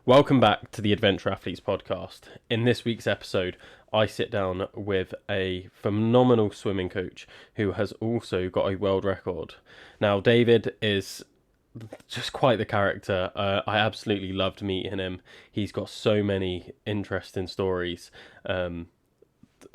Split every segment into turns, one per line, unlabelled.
Welcome back to the Adventure Athletes podcast. In this week's episode, I sit down with a phenomenal swimming coach who has also got a world record. Now, David is just quite the character. I absolutely loved meeting him. He's got so many interesting stories,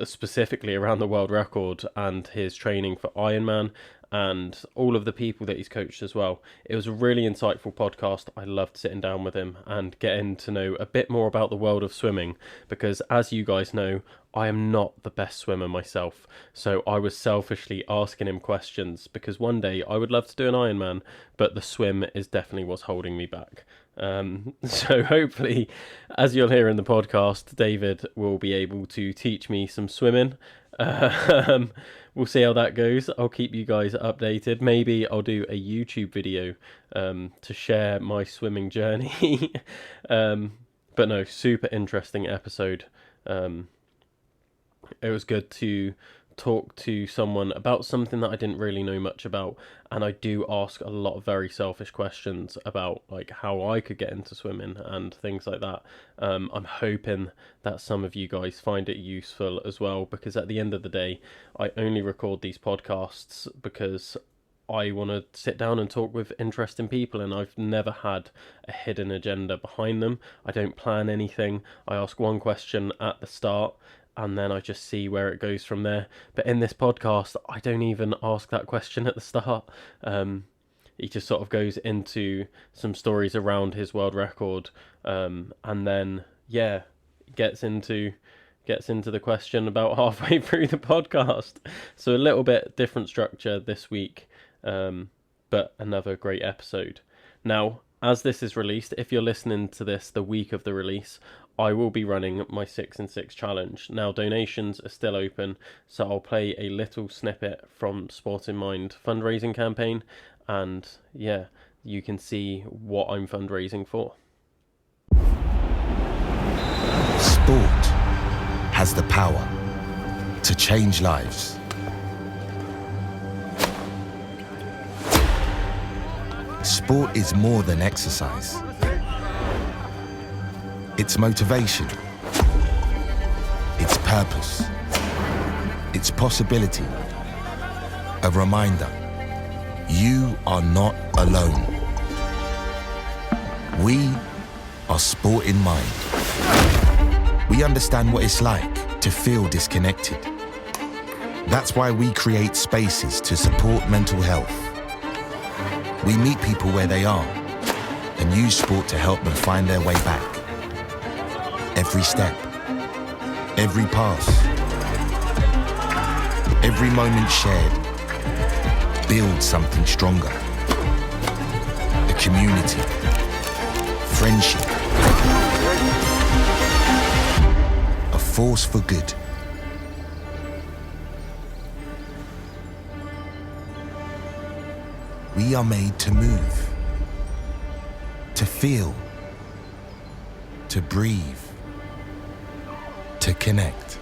specifically around the world record and his training for Ironman and all of the people that he's coached as well. It was a really insightful podcast. I loved sitting down with him and getting to know a bit more about the world of swimming, because as you guys know, I am not the best swimmer myself. So I was selfishly asking him questions because one day I would love to do an Ironman, but the swim is definitely what's holding me back. So hopefully, as you'll hear in the podcast, David will be able to teach me some swimming. We'll see how that goes. I'll keep you guys updated. Maybe I'll do a YouTube video to share my swimming journey. But no, super interesting episode. It was good to talk to someone about something that I didn't really know much about, and I do ask a lot of very selfish questions about like how I could get into swimming and things like that. I'm hoping that some of you guys find it useful as well, because at the end of the day, I only record these podcasts because I want to sit down and talk with interesting people, and I've never had a hidden agenda behind them. I don't plan anything. I ask one question at the start and then I just see where it goes from there. But in this podcast, I don't even ask that question at the start. He just sort of goes into some stories around his world record, and then gets into the question about halfway through the podcast. So a little bit different structure this week, but another great episode. Now, as this is released, if you're listening to this the week of the release, I will be running my 6 and 6 challenge. Now, donations are still open, so I'll play a little snippet from Sport in Mind fundraising campaign, and you can see what I'm fundraising for.
Sport has the power to change lives. Sport is more than exercise. It's motivation, it's purpose, it's possibility, a reminder, you are not alone. We are Sport in Mind. We understand what it's like to feel disconnected. That's why we create spaces to support mental health. We meet people where they are and use sport to help them find their way back. Every step, every pass, every moment shared builds something stronger. A community, friendship, a force for good. We are made to move, to feel, to breathe, to connect.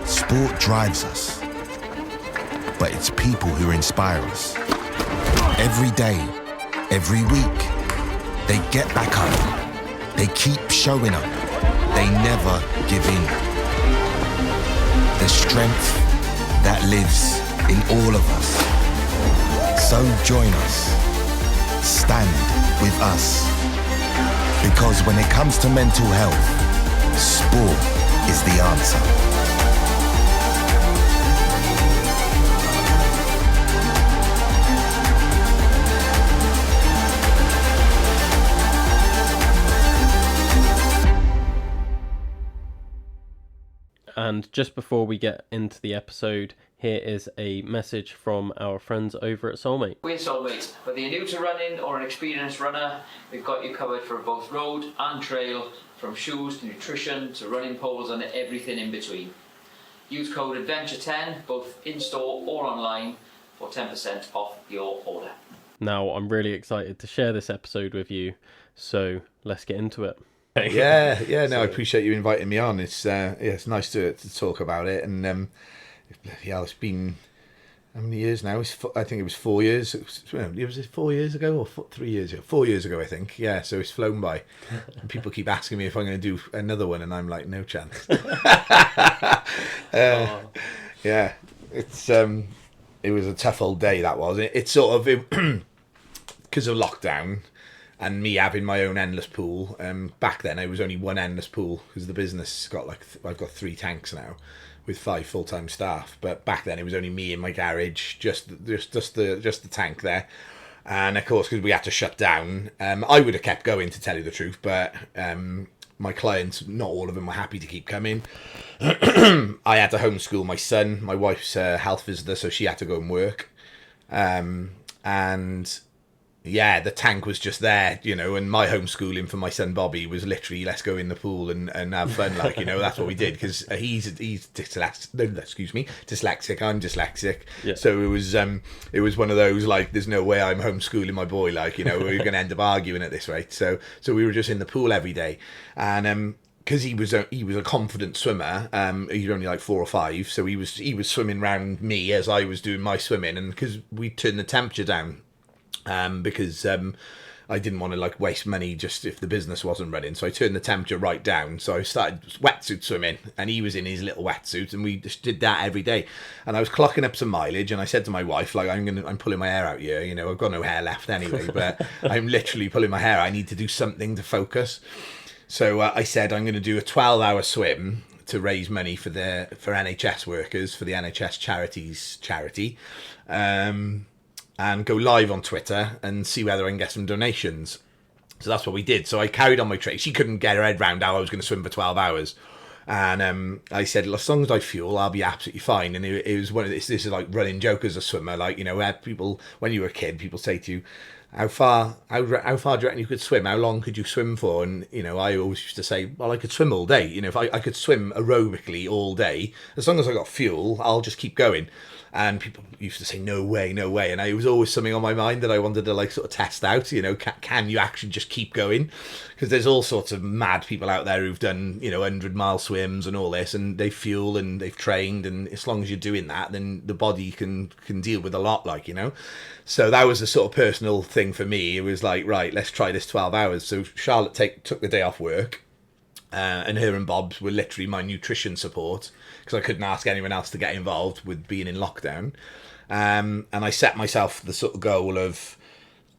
Sport drives us, but it's people who inspire us. Every day, every week, they get back up, they keep showing up, they never give in. The strength that lives in all of us. So join us, stand with us. Because when it comes to mental health, sport is the answer.
And just before we get into the episode, here is a message from our friends over at Soulmate.
We're Soulmate. Whether you're new to running or an experienced runner, we've got you covered for both road and trail, from shoes to nutrition to running poles and everything in between. Use code ADVENTURE10 both in-store or online for 10% off your order.
Now, I'm really excited to share this episode with you, so let's get into it.
Yeah, no, I appreciate you inviting me on. It's nice to talk about it, and it's been how many years now? I think it was 4 years. Was it 4 years ago or 3 years ago? 4 years ago, I think. Yeah, so it's flown by. And people keep asking me if I'm going to do another one, and I'm like, no chance. Yeah, it was a tough old day, that was. It's sort of, because of lockdown and me having my own endless pool. Back then, it was only one endless pool because the business got I've got 3 tanks now, with 5 full-time staff, but back then it was only me in my garage, just the tank there. And of course, because we had to shut down, I would have kept going, to tell you the truth, but my clients, not all of them, were happy to keep coming. I had to homeschool my son. My wife's a health visitor, so she had to go and work. And yeah, the tank was just there, and my homeschooling for my son Bobby was literally, let's go in the pool and have fun, that's what we did, because he's dyslexic, I'm dyslexic.
Yeah.
So it was one of those, there's no way I'm homeschooling my boy, we're going to end up arguing at this rate. So we were just in the pool every day, and because he was a confident swimmer, he was only 4 or 5, so he was swimming around me as I was doing my swimming, and because we turned the temperature down, because I didn't want to waste money just if the business wasn't running, so I turned the temperature right down. So I started wetsuit swimming, and he was in his little wetsuit, and we just did that every day. And I was clocking up some mileage, and I said to my wife, I'm pulling my hair out here, I've got no hair left anyway, but I'm literally pulling my hair. I need to do something to focus. So I said I'm going to do a 12-hour swim to raise money for NHS workers, for the NHS charity. And go live on Twitter and see whether I can get some donations. So that's what we did. So I carried on my training. She couldn't get her head round how I was going to swim for 12 hours. And I said, as long as I fuel, I'll be absolutely fine. And it was one of this is like running joke as a swimmer. People, when you were a kid, people say to you, how far do you reckon you could swim? How long could you swim for? And, I always used to say, well, I could swim all day. If I could swim aerobically all day, as long as I got fuel, I'll just keep going. And people used to say, no way. And it was always something on my mind that I wanted to sort of test out, can you actually just keep going? Because there's all sorts of mad people out there who've done, 100-mile swims and all this, and they fuel and they've trained. And as long as you're doing that, then the body can deal with a lot, So that was a sort of personal thing for me. It was right, let's try this 12 hours. So Charlotte took the day off work. And her and Bob's were literally my nutrition support, because I couldn't ask anyone else to get involved with being in lockdown. And I set myself the sort of goal of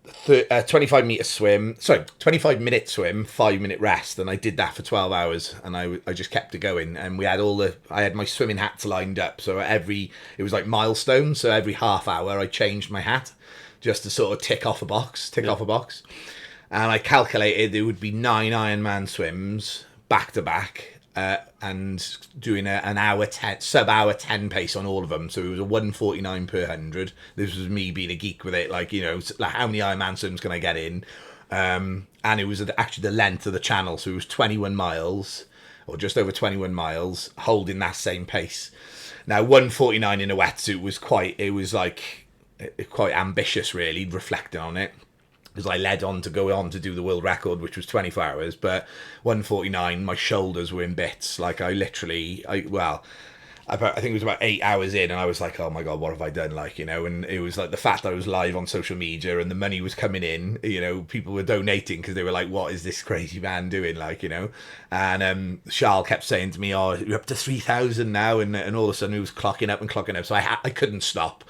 25-minute swim, 5-minute rest, and I did that for 12 hours, and I just kept it going. And I had my swimming hats lined up, so it was like milestones. So every half hour I changed my hat just to sort of tick off a box. And I calculated there would be 9 Ironman swims back to back, and doing an sub-hour 10 pace on all of them. So it was a 1:49 per 100. This was me being a geek with it, how many Ironman swims can I get in? And it was actually the length of the channel, so it was 21 miles, or just over 21 miles, holding that same pace. Now 1:49 in a wetsuit was quite ambitious, really, reflecting on it, because I led on to go on to do the world record, which was 24 hours, but 1:49, my shoulders were in bits. I think it was about 8 hours in, and I was like, oh my God, what have I done? And it was the fact that I was live on social media and the money was coming in, people were donating because they were like, what is this crazy man doing? And Charles kept saying to me, oh, you're up to 3,000 now. And all of a sudden it was clocking up. So I couldn't stop.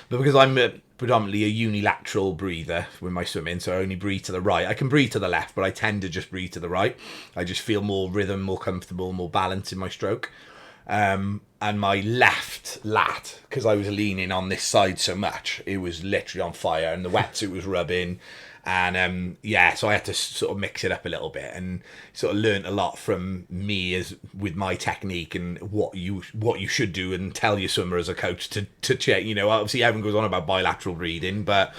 But because I'm predominantly a unilateral breather with my swimming, so I only breathe to the right. I can breathe to the left, but I tend to just breathe to the right. I just feel more rhythm, more comfortable, more balance in my stroke. And my left lat, because I was leaning on this side so much, it was literally on fire, and the wetsuit was rubbing. And so I had to sort of mix it up a little bit, and sort of learnt a lot from me with my technique and what you should do, and tell your swimmer as a coach to check. Obviously everyone goes on about bilateral breathing, but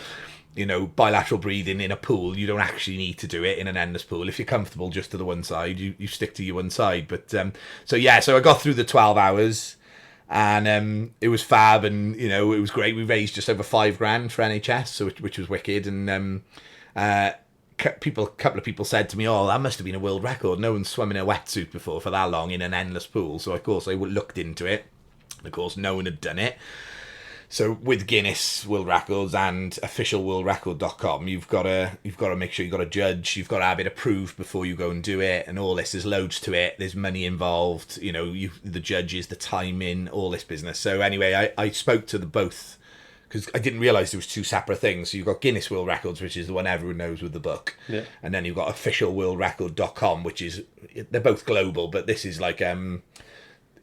bilateral breathing in a pool, you don't actually need to do it in an endless pool. If you're comfortable just to the one side, you stick to your one side. But so I got through the 12 hours, and it was fab, and it was great. We raised just over $5,000 for NHS, which was wicked. And a couple of people said to me, oh, that must have been a world record. No one's swum in a wetsuit before for that long in an endless pool. So of course I looked into it. Of course no one had done it. So with Guinness World Records and officialworldrecord.com, you've got to make sure you've got a judge, you've got to have it approved before you go and do it, and all this. There's loads to it. There's money involved. You know, the judges, the timing, all this business. So anyway, I spoke to the both because I didn't realise there was two separate things. So you've got Guinness World Records, which is the one everyone knows with the book, and then you've got officialworldrecord.com, which is they're both global, but this is like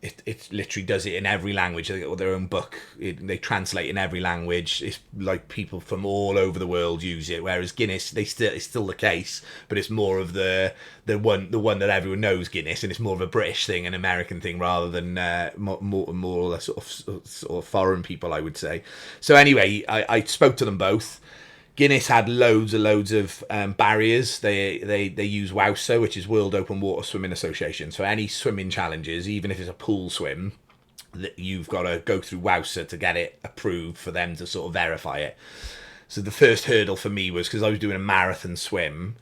It literally does it in every language. They got their own book. They translate in every language. It's like people from all over the world use it. Whereas Guinness, it's still the case, but it's more of the one that everyone knows, Guinness, and it's more of a British thing, an American thing, rather than more sort of foreign people, I would say. So anyway, I spoke to them both. Guinness had loads of barriers. They use WOWSA, which is World Open Water Swimming Association. So any swimming challenges, even if it's a pool swim, that you've got to go through WOWSA to get it approved for them to sort of verify it. So the first hurdle for me was because I was doing a marathon swim.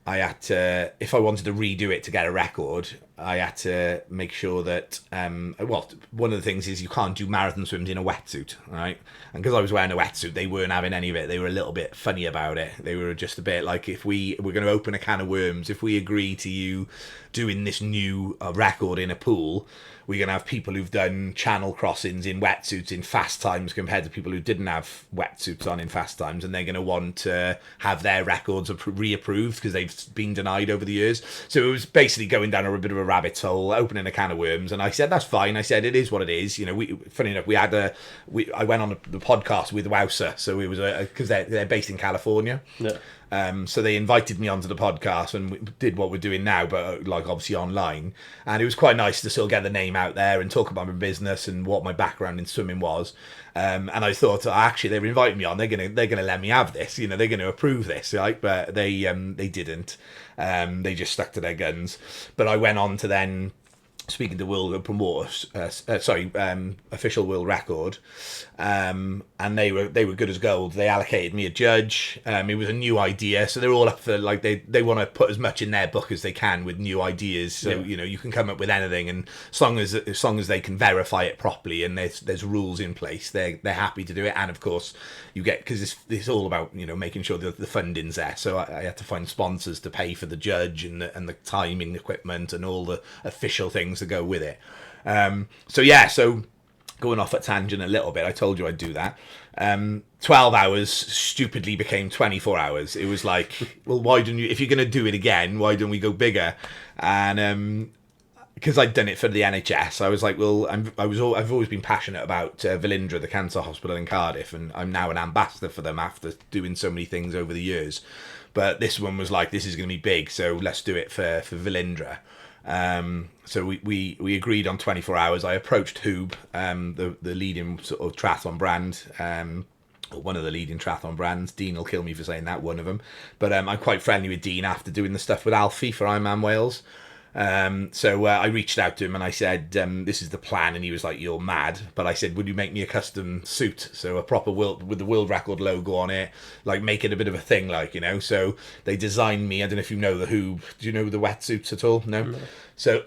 I had to, if I wanted to redo it to get a record, I had to make sure that, one of the things is you can't do marathon swims in a wetsuit, right? And because I was wearing a wetsuit, they weren't having any of it. They were a little bit funny about it. They were just a bit like, if we're going to open a can of worms, if we agree to you doing this new record in a pool, we're going to have people who've done channel crossings in wetsuits in fast times compared to people who didn't have wetsuits on in fast times, and they're going to want to have their records reapproved because they've been denied over the years. So it was basically going down a bit of a rabbit hole, opening a can of worms, and I said, that's fine. I said, it is what it is. You know, funny enough, I went on the podcast with Wowser, so it was because they're based in California.
Yeah.
So they invited me onto the podcast and we did what we're doing now, but like obviously online. And it was quite nice to sort of get the name out there and talk about my business and what my background in swimming was. And I thought, actually, they've invited me on. They're gonna let me have this. You know, they're gonna approve this, right? But they didn't. They just stuck to their guns. But I went on to then. Speaking to World Open Water, official world record, and they were good as gold. They allocated me a judge. It was a new idea, so they're all up for like they want to put as much in their book as they can with new ideas. So you know you can come up with anything, and as long as they can verify it properly and there's rules in place, they're happy to do it. And of course you get, because it's all about making sure that the funding's there. So I had to find sponsors to pay for the judge and the timing equipment and all the official things to go with it. So going off at tangent a little bit, I told you I'd do that. 12 hours stupidly became 24 hours. It was like, well, why don't you, if you're going to do it again, why don't we go bigger? And because I'd done it for the NHS, I was like, well, I've always been passionate about Velindre, the cancer hospital in Cardiff, and I'm now an ambassador for them after doing so many things over the years. But this one was like, this is going to be big, so let's do it for Velindre. So we agreed on 24 hours. I approached Hoob, the leading sort of triathlon brand, or one of the leading triathlon brands. Dean will kill me for saying that, one of them. But I'm quite friendly with Dean after doing the stuff with Alfie for Ironman Wales. So I reached out to him and I said, this is the plan, and he was like, you're mad. But I said, would you make me a custom suit, so a proper with the world record logo on it, like make it a bit of a thing, like, so they designed me. I don't know if you know the Hoob. Do you know the wetsuits at all? No. So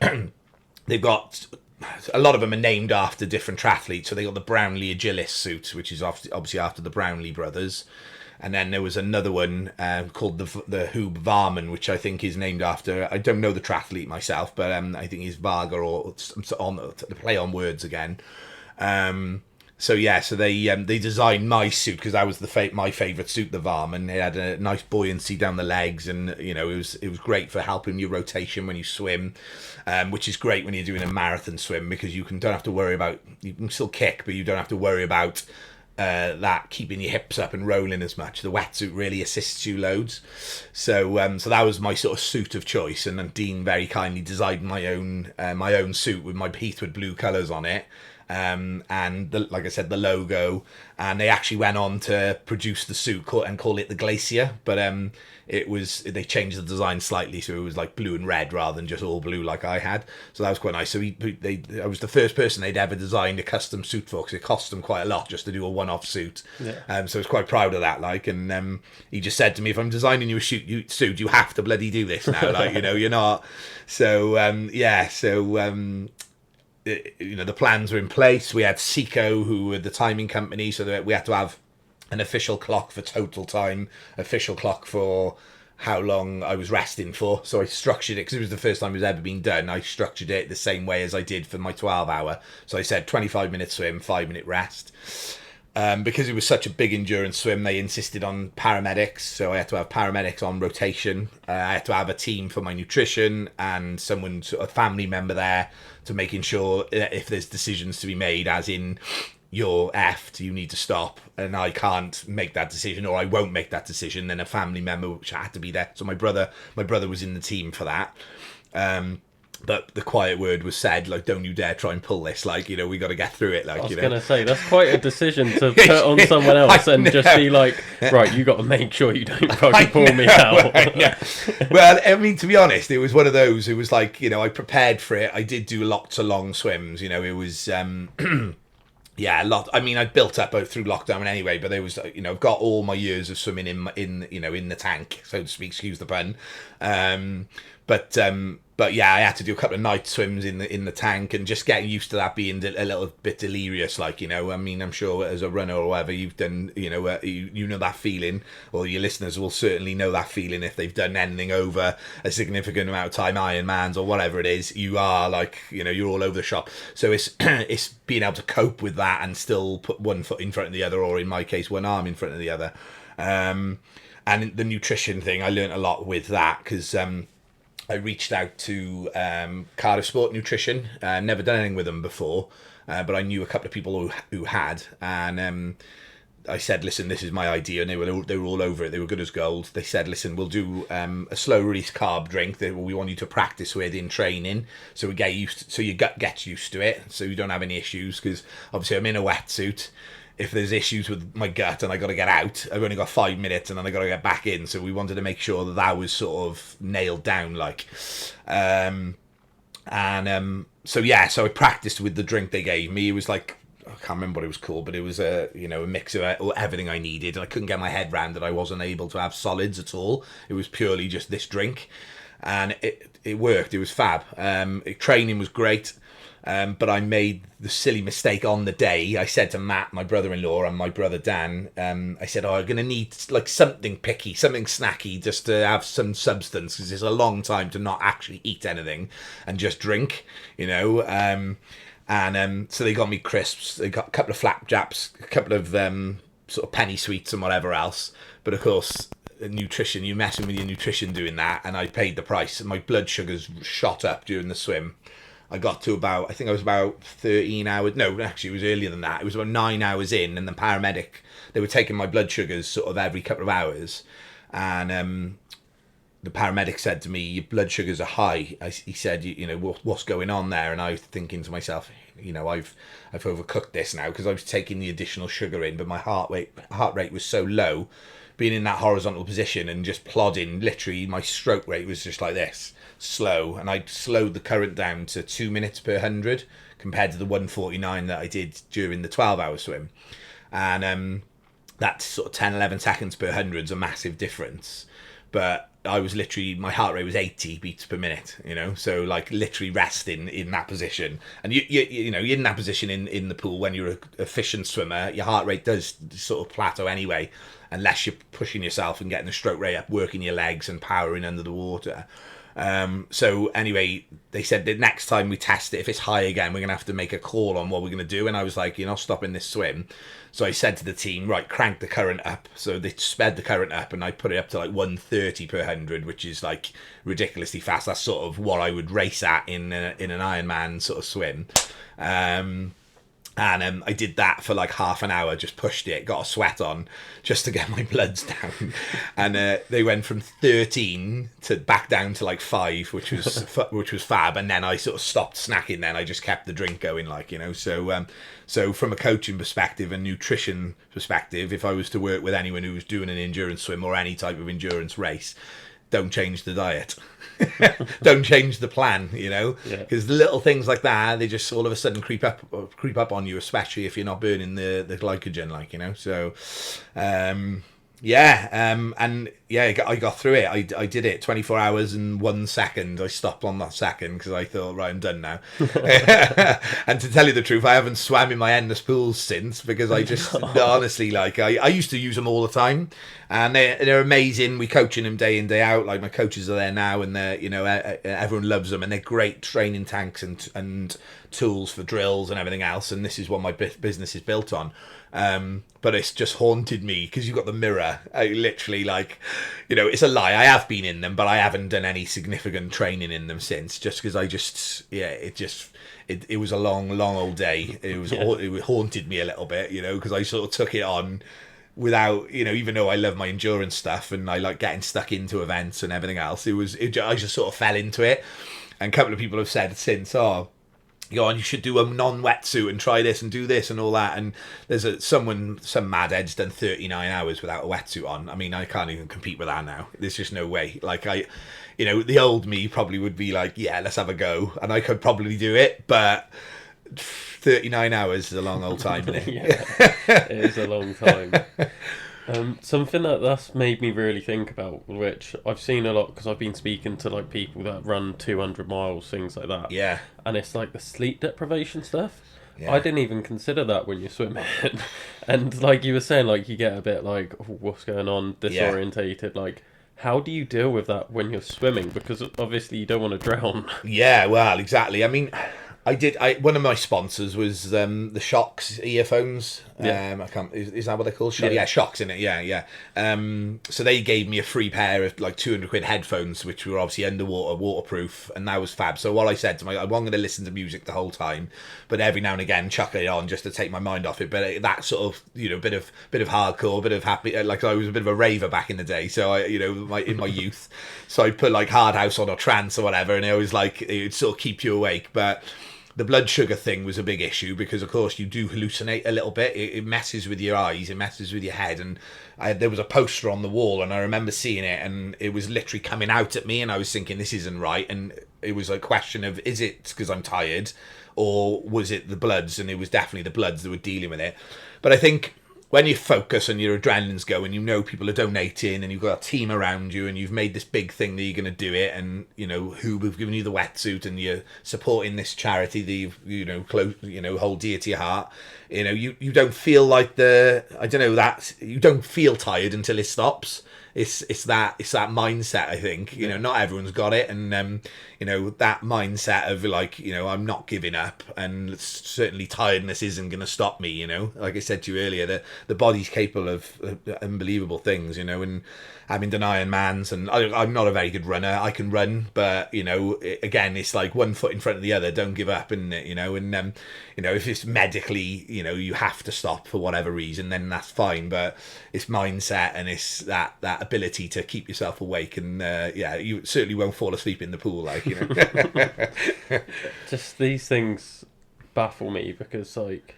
they've got a lot of them are named after different triathletes. So they got the Brownlee Agilist suit, which is obviously after the Brownlee brothers. And then there was another one called the Hoob Varman, which I think is named after, I don't know the triathlete myself, but I think he's Varga, or on the play on words again. So they designed my suit because that was my favourite suit, the Varman. It had a nice buoyancy down the legs, and it was great for helping your rotation when you swim, which is great when you're doing a marathon swim, because you don't have to worry about, you can still kick, but you don't have to worry about that keeping your hips up and rolling as much. The wetsuit really assists you loads. So that was my sort of suit of choice, and then Dean very kindly designed my own suit with my Heathwood blue colours on it. And like I said, the logo, and they actually went on to produce the suit and call it the Glacier, but they changed the design slightly, so it was like blue and red rather than just all blue like I had. So that was quite nice. So I was the first person they'd ever designed a custom suit for, because it cost them quite a lot just to do a one-off suit. Yeah. So I was quite proud of that. Like, and he just said to me, if I'm designing you a suit, you have to bloody do this now. Like, you're not. So the plans were in place. We had Seco, who were the timing company, so that we had to have an official clock for total time, official clock for how long I was resting for. So I structured it, because it was the first time it was ever been done. I structured it the same way as I did for my 12-hour. So I said 25-minute swim, 5-minute rest. Because it was such a big endurance swim, they insisted on paramedics. So I had to have paramedics on rotation. I had to have a team for my nutrition and someone, a family member there, to making sure if there's decisions to be made, as in, you're effed, you need to stop, and I can't make that decision, or I won't make that decision, then a family member, which had to be there. So my brother was in the team for that. But the quiet word was said, like, don't you dare try and pull this, like, we got to get through it, like,
I was going to say, that's quite a decision to put on someone else and just be like, right, you got to make sure you don't fucking pull me out.
Well, I mean, to be honest, it was one of those, it was like, I prepared for it. I did do lots of long swims, it was, yeah, a lot. I mean, I built up through lockdown anyway, but there was, I've got all my years of swimming in the tank, so to speak, excuse the pun. But yeah, I had to do a couple of night swims in the tank, and just getting used to that being a little bit delirious, like, I mean, I'm sure as a runner or whatever, you've done, you know that feeling, or your listeners will certainly know that feeling if they've done anything over a significant amount of time, Ironmans or whatever it is. You are like, you're all over the shop. So it's it's being able to cope with that and still put one foot in front of the other, or in my case, one arm in front of the other. And the nutrition thing, I learned a lot with that, because I reached out to Cardiff Sport Nutrition. Never done anything with them before, but I knew a couple of people who had, and I said, listen, this is my idea, and they were all over it. They were good as gold. They said, listen, we'll do a slow release carb drink that we want you to practice with in training, so we get used to, so your gut gets used to it, so you don't have any issues, because obviously I'm in a wetsuit. If there's issues with my gut and I got to get out, I've only got 5 minutes and then I got to get back in. So we wanted to make sure that was sort of nailed down, like. So I practiced with the drink they gave me. It was like, I can't remember what it was called, but it was a mix of everything I needed. And I couldn't get my head around that I wasn't able to have solids at all. It was purely just this drink, and it worked. It was fab. Training was great. But I made the silly mistake on the day. I said to Matt, my brother-in-law, and my brother Dan, I said, I'm going to need like something picky, something snacky, just to have some substance, because it's a long time to not actually eat anything and just drink, so they got me crisps. They got a couple of flapjacks, a couple of sort of penny sweets and whatever else. But of course, nutrition, you're messing with your nutrition doing that, and I paid the price. My blood sugars shot up during the swim. I got to I think I was about 13 hours. No, actually, it was earlier than that. It was about 9 hours in, and the paramedic, they were taking my blood sugars sort of every couple of hours. And the paramedic said to me, your blood sugars are high. He said, what's going on there? And I was thinking to myself, I've overcooked this now, because I was taking the additional sugar in, but my heart rate was so low, being in that horizontal position and just plodding, literally my stroke rate was just like this, slow, and I slowed the current down to 2 minutes per 100 compared to the 149 that I did during the 12-hour swim. And that's sort of 10-11 seconds per 100 is a massive difference, but I was literally, my heart rate was 80 beats per minute, so like literally resting in that position. And you're in that position in the pool when you're an efficient swimmer, your heart rate does sort of plateau anyway, unless you're pushing yourself and getting the stroke rate up, working your legs and powering under the water. So anyway, they said the next time we test it, if it's high again, we're going to have to make a call on what we're going to do. And I was like, you're not stopping this swim. So I said to the team, right, crank the current up. So they sped the current up, and I put it up to like 130 per 100, which is like ridiculously fast. That's sort of what I would race at in an Ironman sort of swim. And I did that for like half an hour, just pushed it, got a sweat on just to get my bloods down. And they went from 13 to back down to like 5, which was fab. And then I sort of stopped snacking then. I just kept the drink going, so from a coaching perspective and nutrition perspective, if I was to work with anyone who was doing an endurance swim or any type of endurance race, don't change the diet. Don't change the plan, because little things like that, they just all of a sudden creep up on you, especially if you're not burning the glycogen, so and I got through it. I did it 24 hours and 1 second. I stopped on that second because I thought, right, I'm done now. And to tell you the truth, I haven't swam in my endless pools since, because I just honestly, like, I used to use them all the time, and they're amazing. We coaching them day in, day out. Like, my coaches are there now, and they're, everyone loves them, and they're great training tanks and tools for drills and everything else. And this is what my business is built on. But it's just haunted me because you've got the mirror. I literally, like, it's a lie. I have been in them, but I haven't done any significant training in them since, just because it was a long old day. It haunted me a little bit, because I sort of took it on without, even though I love my endurance stuff and I like getting stuck into events and everything else, I just sort of fell into it. And a couple of people have said since, you should do a non-wetsuit and try this and do this and all that. And there's some madhead's done 39 hours without a wetsuit on. I mean, I can't even compete with that now. There's just no way. Like, the old me probably would be like, yeah, let's have a go. And I could probably do it, but 39 hours is a long old time, isn't it?
Yeah, it is a long time. Something that's made me really think about, which I've seen a lot because I've been speaking to like people that run 200 miles, things like that.
Yeah.
And it's like the sleep deprivation stuff.
Yeah.
I didn't even consider that when you're swimming. And like you were saying, like you get a bit like, oh, what's going on, disorientated. Like, how do you deal with that when you're swimming? Because obviously you don't want to drown.
Yeah, well, exactly. I mean, one of my sponsors was the Shocks earphones.
Yeah.
I can't. Is that what they're called?
Yeah.
Yeah, Shocks in it. Yeah. So they gave me a free pair of like 200 quid headphones, which were obviously underwater, waterproof, and that was fab. So what I said to I wasn't going to listen to music the whole time, but every now and again chuck it on just to take my mind off it. But that sort of bit of hardcore, bit of happy. Like, I was a bit of a raver back in the day. So in my youth, so I put like hard house on or trance or whatever, and it was like it would sort of keep you awake, but the blood sugar thing was a big issue because, of course, you do hallucinate a little bit. It messes with your eyes, it messes with your head. And there was a poster on the wall, and I remember seeing it, and it was literally coming out at me, and I was thinking, this isn't right. And it was a question of, is it because I'm tired, or was it the bloods? And it was definitely the bloods that were dealing with it. But I think when you focus and your adrenaline's going, people are donating, and you've got a team around you, and you've made this big thing that you're going to do it, and who have given you the wetsuit, and you're supporting this charity that you've hold dear to your heart. You don't feel like you don't feel tired until it stops. It's that mindset, I think. Not everyone's got it, and that mindset of like, I'm not giving up, and certainly tiredness isn't going to stop me. Like I said to you earlier, the body's capable of unbelievable things. And having done Ironmans, and I'm not a very good runner. I can run, but again, it's like one foot in front of the other. Don't give up, isn't it? And if it's medically, you have to stop for whatever reason, then that's fine. But it's mindset, and it's that ability to keep yourself awake, and you certainly won't fall asleep in the pool, like.
Just these things baffle me because, like,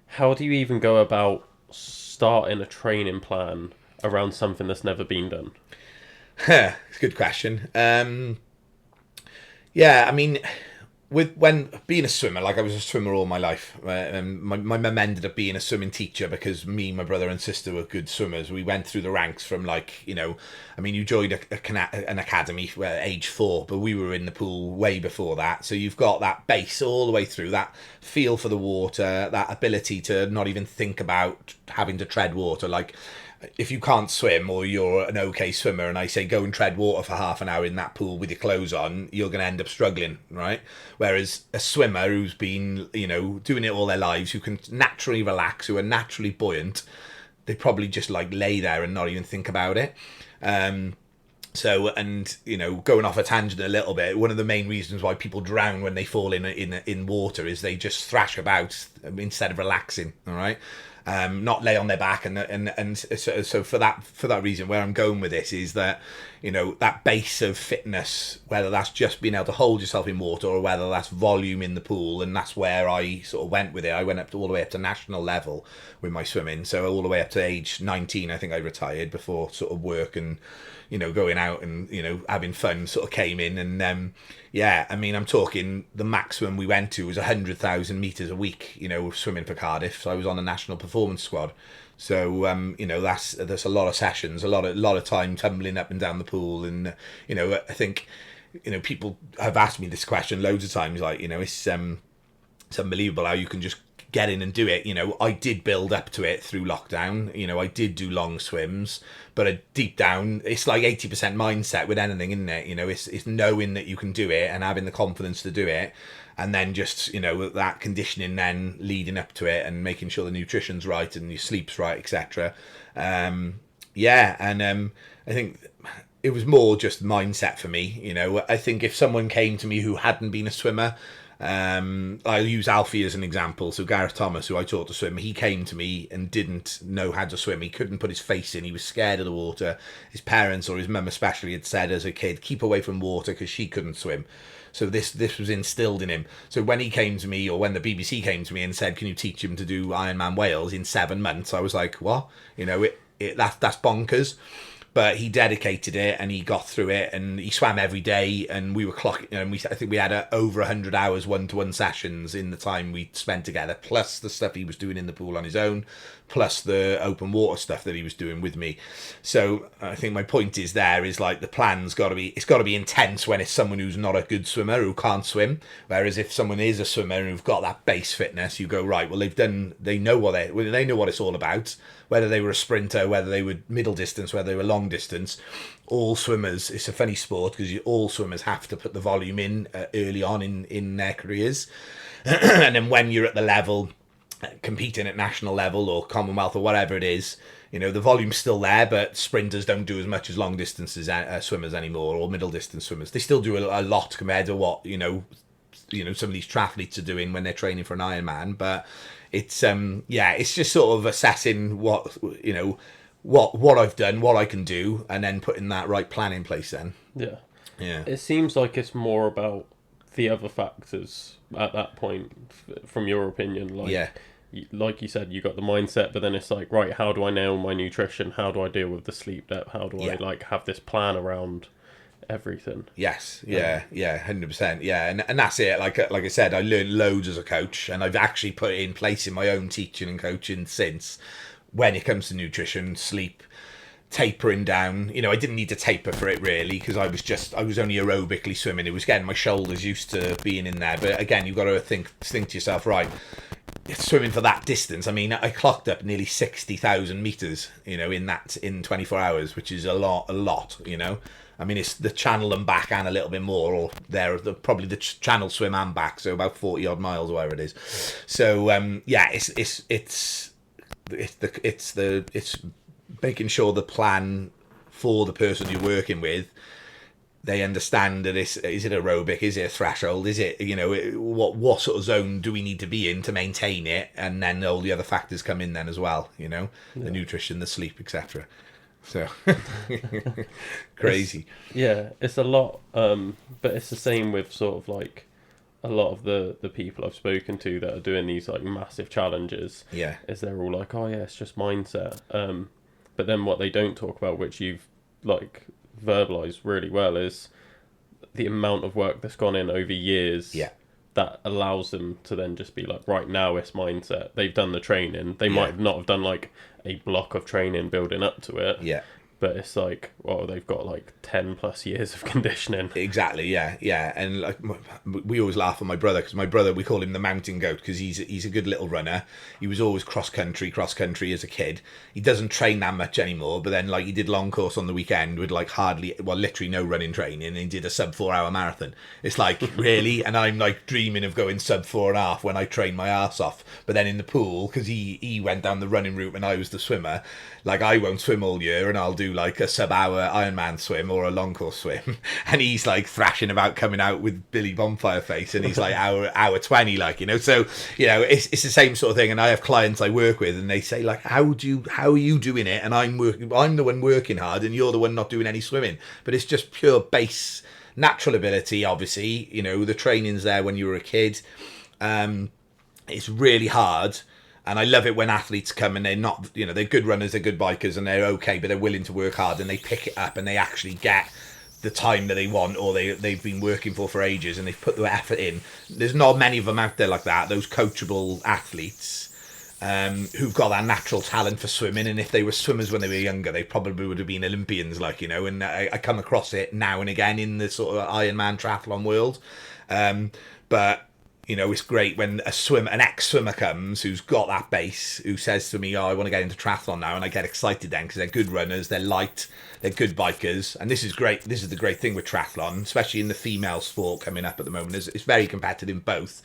how do you even go about starting a training plan around something that's never been done?
It's a good question. I mean, when being a swimmer, like I was a swimmer all my life. My mum ended up being a swimming teacher because me, my brother and sister were good swimmers. We went through the ranks from you joined an academy at age 4, but we were in the pool way before that. So you've got that base all the way through, that feel for the water, that ability to not even think about having to tread water. Like, if you can't swim, or you're an okay swimmer, and I say go and tread water for half an hour in that pool with your clothes on, you're going to end up struggling, right? Whereas a swimmer who's been, doing it all their lives, who can naturally relax, who are naturally buoyant, they probably just like lay there and not even think about it. Going off a tangent a little bit, one of the main reasons why people drown when they fall in water is they just thrash about instead of relaxing, all right? Not lay on their back, and so for that reason, where I'm going with this is that that base of fitness, whether that's just being able to hold yourself in water or whether that's volume in the pool, and that's where I sort of went with it. I went all the way up to national level with my swimming, so all the way up to age 19, I think I retired before sort of work and going out and having fun sort of came in, and I'm talking the maximum we went to was 100,000 meters a week, swimming for Cardiff. So I was on a national performance squad. So there's a lot of sessions, a lot of time tumbling up and down the pool, and I think people have asked me this question loads of times, like it's unbelievable how you can just get in and do it. I did build up to it through lockdown. I did do long swims, but deep down, it's like 80% mindset with anything, isn't it? It's knowing that you can do it and having the confidence to do it, and then just that conditioning, then leading up to it and making sure the nutrition's right and your sleep's right, etc. I think it was more just mindset for me. I think if someone came to me who hadn't been a swimmer, I'll use Alfie as an example. So Gareth Thomas, who I taught to swim, he came to me and didn't know how to swim. He couldn't put his face in. He was scared of the water. His parents, or his mum especially, had said as a kid, keep away from water, because she couldn't swim. So this was instilled in him. So when he came to me, or when the BBC came to me and said, can you teach him to do Ironman Wales in 7 months? I was like, what? That's bonkers. But he dedicated it, and he got through it, and he swam every day, and we were clocking, and I think we had over 100 hours one-to-one sessions in the time we spent together, plus the stuff he was doing in the pool on his own, plus the open water stuff that he was doing with me. So I think my point is like the plan's it's got to be intense when it's someone who's not a good swimmer, who can't swim. Whereas if someone is a swimmer and who've got that base fitness, you go, right, well, they know what it's all about. Whether they were a sprinter, whether they were middle distance, whether they were long distance, all swimmers, it's a funny sport because all swimmers have to put the volume in early on in their careers. And then when you're at the level, competing at national level or Commonwealth or whatever it is, the volume's still there, but sprinters don't do as much as long distance swimmers anymore, or middle distance swimmers. They still do a lot compared to what, some of these triathletes are doing when they're training for an Ironman, but it's it's just sort of assessing what I've done, what I can do, and then putting that right plan in place then.
Yeah.
Yeah.
It seems like it's more about the other factors at that point, from your opinion. Like you said, you got the mindset, but then it's like, right, how do I nail my nutrition? How do I deal with the sleep debt? How do I have this plan around everything?
Yes, 100%. Yeah, and that's it. Like I said, I learned loads as a coach, and I've actually put it in place in my own teaching and coaching since, when it comes to nutrition, sleep, tapering down. I didn't need to taper for it really, because I was only aerobically swimming. It was getting my shoulders used to being in there. But again, you've got to think to yourself, right, swimming for that distance. I mean, I clocked up nearly 60,000 meters, in 24 hours, which is a lot. I mean, it's the channel and back and a little bit more, or probably the channel swim and back, so about 40 odd miles or whatever it is. So it's making sure the plan for the person you're working with, they understand that is it aerobic, is it a threshold, is it what sort of zone do we need to be in to maintain it, and then all the other factors come in then as well, the nutrition, the sleep, etc. So crazy.
It's a lot, but it's the same with sort of like a lot of the people I've spoken to that are doing these like massive challenges. Is they're all like, oh yeah, it's just mindset, but then what they don't talk about, which you've like verbalized really well, is the amount of work that's gone in over years that allows them to then just be like, right, now it's mindset. They've done the training. They might not have done like a block of training building up to it. But it's like, well, they've got like 10 plus years of conditioning.
Exactly, yeah. And like we always laugh at my brother, because my brother, we call him the mountain goat, because he's a good little runner. He was always cross country as a kid. He doesn't train that much anymore, but then like he did long course on the weekend with like literally no running training, and he did a sub 4 hour marathon. It's like, really? And I'm like dreaming of going sub 4.5 when I train my arse off. But then in the pool, because he went down the running route when I was the swimmer, like I won't swim all year, and I'll do like a sub-hour Ironman swim or a long course swim, and he's like thrashing about coming out with Billy Bonfire face, and he's like hour 20, like, so it's the same sort of thing. And I have clients I work with, and they say like, how are you doing it? And I'm the one working hard, and you're the one not doing any swimming. But it's just pure base natural ability. Obviously, the training's there when you were a kid. It's really hard. And I love it when athletes come and they're not, they're good runners, they're good bikers, and they're okay, but they're willing to work hard, and they pick it up and they actually get the time that they want, or they've been working for ages, and they've put the effort in. There's not many of them out there like that, those coachable athletes. who've got that natural talent for swimming, and if they were swimmers when they were younger, they probably would have been Olympians, like, you know. And I come across it now and again in the sort of Ironman triathlon world. But you know, it's great when an ex-swimmer comes who's got that base, who says to me, "Oh, I want to get into triathlon now," and I get excited then because they're good runners, they're light, they're good bikers, and this is great. This is the great thing with triathlon, especially in the female sport coming up at the moment. It's very competitive in both,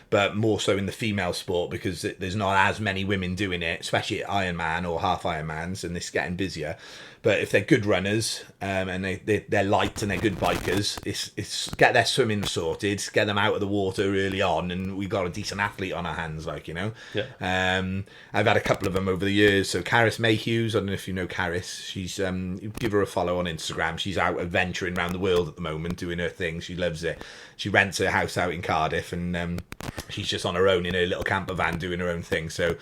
but more so in the female sport because there's not as many women doing it, especially at Ironman or half Ironmans, and it's getting busier. But if they're good runners and they're light and they're good bikers, it's get their swimming sorted, get them out of the water early on, and we've got a decent athlete on our hands, like, you know.
Yeah.
I've had a couple of them over the years. So Caris Mayhews, I don't know if you know Caris. She's give her a follow on Instagram. She's out adventuring around the world at the moment, doing her thing. She loves it. She rents a house out in Cardiff, and she's just on her own in her little camper van doing her own thing. So,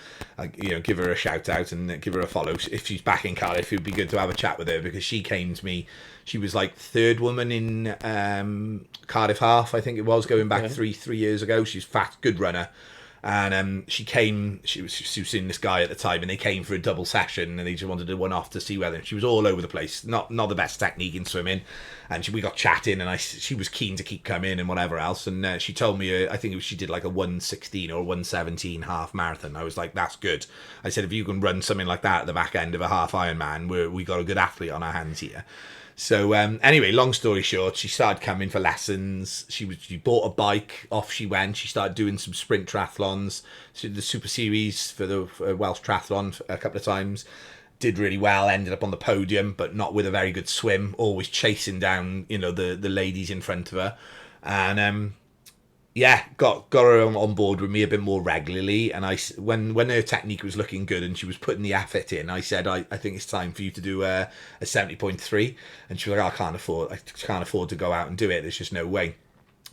you know, give her a shout out and give her a follow. If she's back in Cardiff, it would be good to have a chat with her because she came to me. She was like third woman in Cardiff half, I think it was, going back three years ago. She's fat, good runner. And she was seeing this guy at the time, and they came for a double session, and they just wanted to do one off to see whether. She was all over the place, not the best technique in swimming, and we got chatting, and she was keen to keep coming and whatever else, and she told me I think she did like a 1:16 or 1:17 half marathon. I was like, that's good. I said, if you can run something like that at the back end of a half Ironman, we got a good athlete on our hands here. So anyway, long story short, she started coming for lessons. She bought a bike, off she went. She started doing some sprint triathlons, so the Super Series for the Welsh Triathlon a couple of times. Did really well, ended up on the podium, but not with a very good swim. Always chasing down, you know, the ladies in front of her, and yeah, got her on board with me a bit more regularly. And when her technique was looking good and she was putting the effort in, I said, I think it's time for you to do a 70.3. And she was like, I can't afford to go out and do it. There's just no way.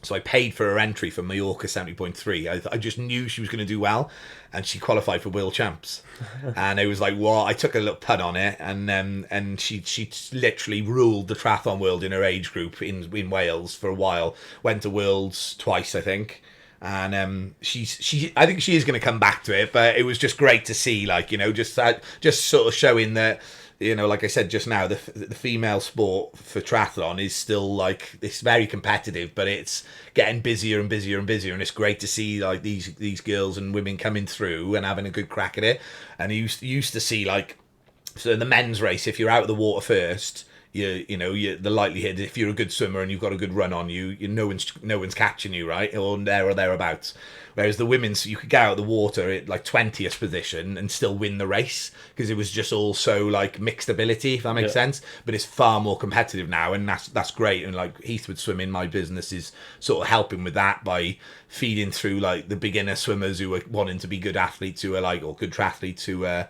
So I paid for her entry for Mallorca 70.3. I just knew she was going to do well, and she qualified for World Champs. And it was like, well, I took a little punt on it, and she literally ruled the triathlon world in her age group in Wales for a while. Went to Worlds twice, I think. And I think she is going to come back to it, but it was just great to see, like, you know, just sort of showing that, you know, like I said just now, the female sport for triathlon is still, like, it's very competitive, but it's getting busier and busier and busier, and it's great to see, like, these girls and women coming through and having a good crack at it. And you used to see, like, so in the men's race, if you're out of the water first, the likelihood, if you're a good swimmer and you've got a good run on you, no one's catching you, right, or thereabouts. Whereas the women's, you could get out of the water at like 20th position and still win the race because it was just all so, like, mixed ability, if that makes sense. But it's far more competitive now, and that's great. And like Heathwood Swimming, my business, is sort of helping with that by feeding through, like, the beginner swimmers who are wanting to be good athletes, who are like, or good triathletes who are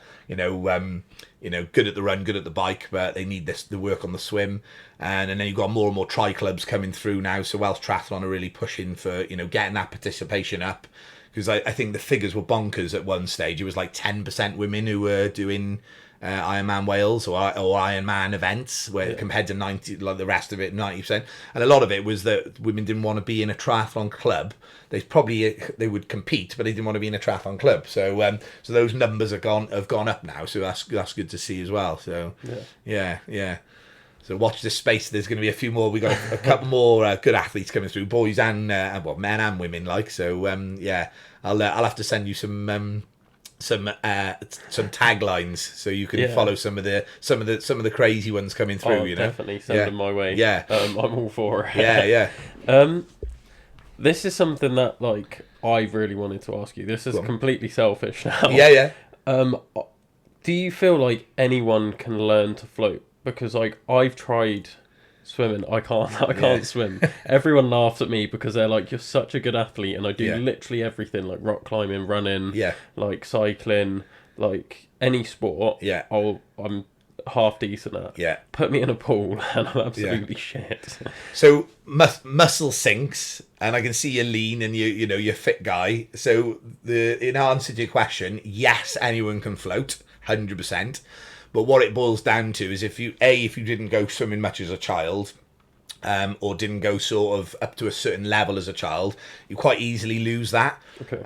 good at the run, good at the bike, but they need the work on the swim. And then you've got more and more tri-clubs coming through now. So Welsh Triathlon are really pushing for, you know, getting that participation up. Because I think the figures were bonkers at one stage. It was like 10% women who were doing Ironman Wales or Ironman events, where compared to 90, like the rest of it, 90%. And a lot of it was that women didn't want to be in a triathlon club. They would compete, but they didn't want to be in a triathlon club. So so those numbers have gone up now. So that's good to see as well. So yeah. So watch this space. There's going to be a few more. We got a couple more good athletes coming through, boys and men and women. Like, so I'll have to send you some taglines so you can follow some of the crazy ones coming through. You know,
definitely send them my way.
Yeah,
I'm all for it.
Yeah.
This is something that, like, I really wanted to ask you. This is completely selfish now.
Yeah.
Do you feel like anyone can learn to float? Because, like, I've tried swimming. I can't swim. Everyone laughs at me because they're like, you're such a good athlete, and I do literally everything, like rock climbing, running, like cycling, like any sport.
Yeah.
I'm half decent at.
Yeah.
Put me in a pool and I'm absolutely shit.
So muscle sinks, and I can see you're lean and you're a fit guy. So in answer to your question, yes, anyone can float, 100%. But what it boils down to is if you didn't go swimming much as a child, or didn't go sort of up to a certain level as a child, you quite easily lose that.
Okay.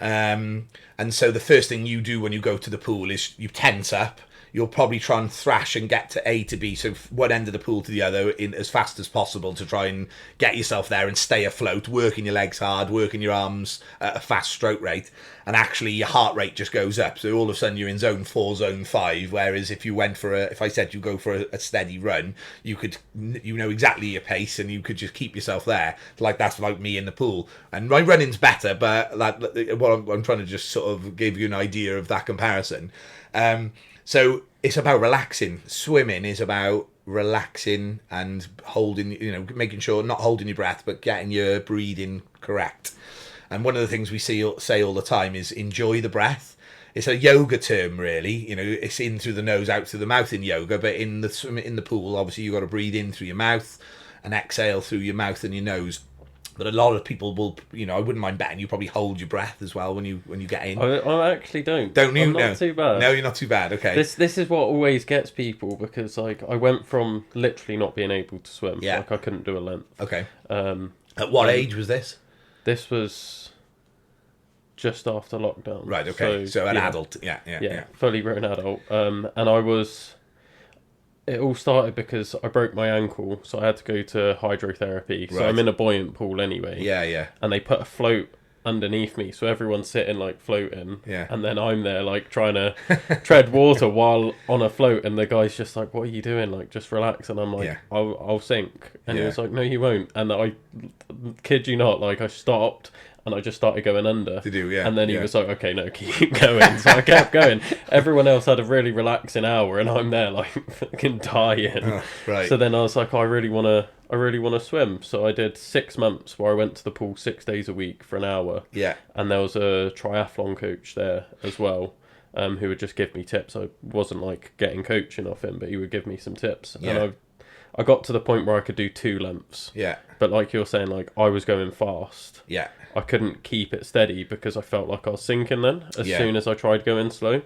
And so the first thing you do when you go to the pool is you tense up. You'll probably try and thrash and get to A to B, so one end of the pool to the other in as fast as possible to try and get yourself there and stay afloat, working your legs hard, working your arms at a fast stroke rate, and actually your heart rate just goes up. So all of a sudden you're in zone 4, zone 5, whereas if you went for if I said you go for a steady run, you know exactly your pace and you could just keep yourself there. That's like me in the pool. And my running's better, but I'm trying to just sort of give you an idea of that comparison. So it's about relaxing. Swimming is about relaxing and holding, making sure not holding your breath, but getting your breathing correct. And one of the things we say all the time is enjoy the breath. It's a yoga term, really. It's in through the nose, out through the mouth in yoga, but in the pool, obviously you've got to breathe in through your mouth and exhale through your mouth and your nose. But a lot of people will, I wouldn't mind betting you probably hold your breath as well when you get in.
I actually don't.
Don't you?
I'm not too bad.
No, you're not too bad. Okay.
This is what always gets people, because I went from literally not being able to swim.
Yeah.
I couldn't do a length.
Okay. At what age was this?
This was just after lockdown.
Right. Okay. So an adult. Yeah.
Fully grown adult. And it all started because I broke my ankle, so I had to go to hydrotherapy. So
Right.
I'm in a buoyant pool anyway.
Yeah.
And they put a float underneath me, so everyone's sitting floating.
Yeah.
And then I'm there trying to tread water while on a float, and the guy's just like, "What are you doing? Just relax." And I'm like,
Yeah.
I'll sink." And he
Yeah.
was like, "No, you won't." And I kid you not, I stopped. And I just started going under.
Did you? Yeah.
And then he
Yeah.
was like, "Okay, no, keep going." So I kept going. Everyone else had a really relaxing hour, and I'm there fucking dying.
Oh, right.
So then I was like, I really want to swim. So I did 6 months where I went to the pool 6 days a week for an hour.
Yeah.
And there was a triathlon coach there as well, who would just give me tips. I wasn't getting coaching off him, but he would give me some tips.
Yeah.
And I got to the point where I could do 2 lengths.
Yeah.
But like you're saying, I was going fast.
Yeah.
I couldn't keep it steady because I felt like I was sinking then as
Yeah.
soon as I tried going slow.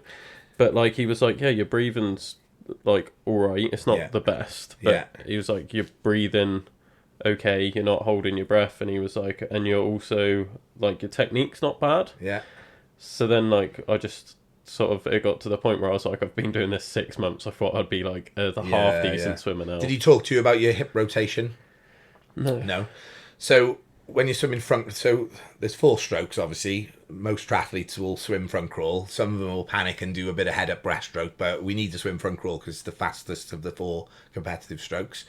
But he was like, "Yeah, your breathing's all right. It's not
Yeah.
the best." But
Yeah.
he was like, "You're breathing okay. You're not holding your breath." And he was like, "And you're also your technique's not bad."
Yeah.
So then I just it got to the point where I was like, I've been doing this 6 months. I thought I'd be the half decent swimmer now.
Did he talk to you about your hip rotation?
No.
No. So when you swim in front, so there's 4 strokes, obviously. Most triathletes will swim front crawl. Some of them will panic and do a bit of head up breaststroke, but we need to swim front crawl because it's the fastest of the 4 competitive strokes.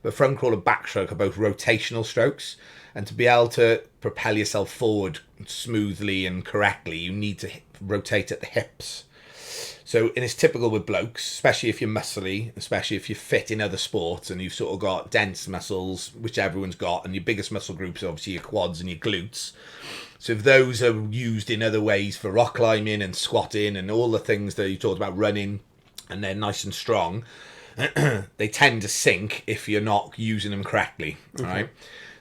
But front crawl and backstroke are both rotational strokes, and to be able to propel yourself forward smoothly and correctly, you need to rotate at the hips. So, and it's typical with blokes, especially if you're muscly, especially if you're fit in other sports and you've sort of got dense muscles, which everyone's got, and your biggest muscle groups are obviously your quads and your glutes. So if those are used in other ways for rock climbing and squatting and all the things that you talked about, running, and they're nice and strong, they tend to sink if you're not using them correctly, right?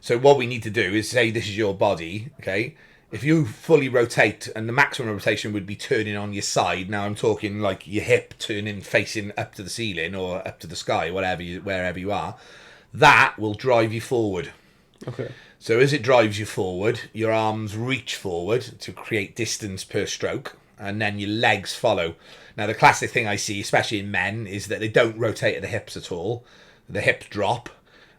So what we need to do is say this is your body, okay? If you fully rotate, and the maximum rotation would be turning on your side. Now I'm talking your hip turning, facing up to the ceiling or up to the sky, wherever you are. That will drive you forward.
Okay.
So as it drives you forward, your arms reach forward to create distance per stroke, and then your legs follow. Now the classic thing I see, especially in men, is that they don't rotate at the hips at all. The hips drop,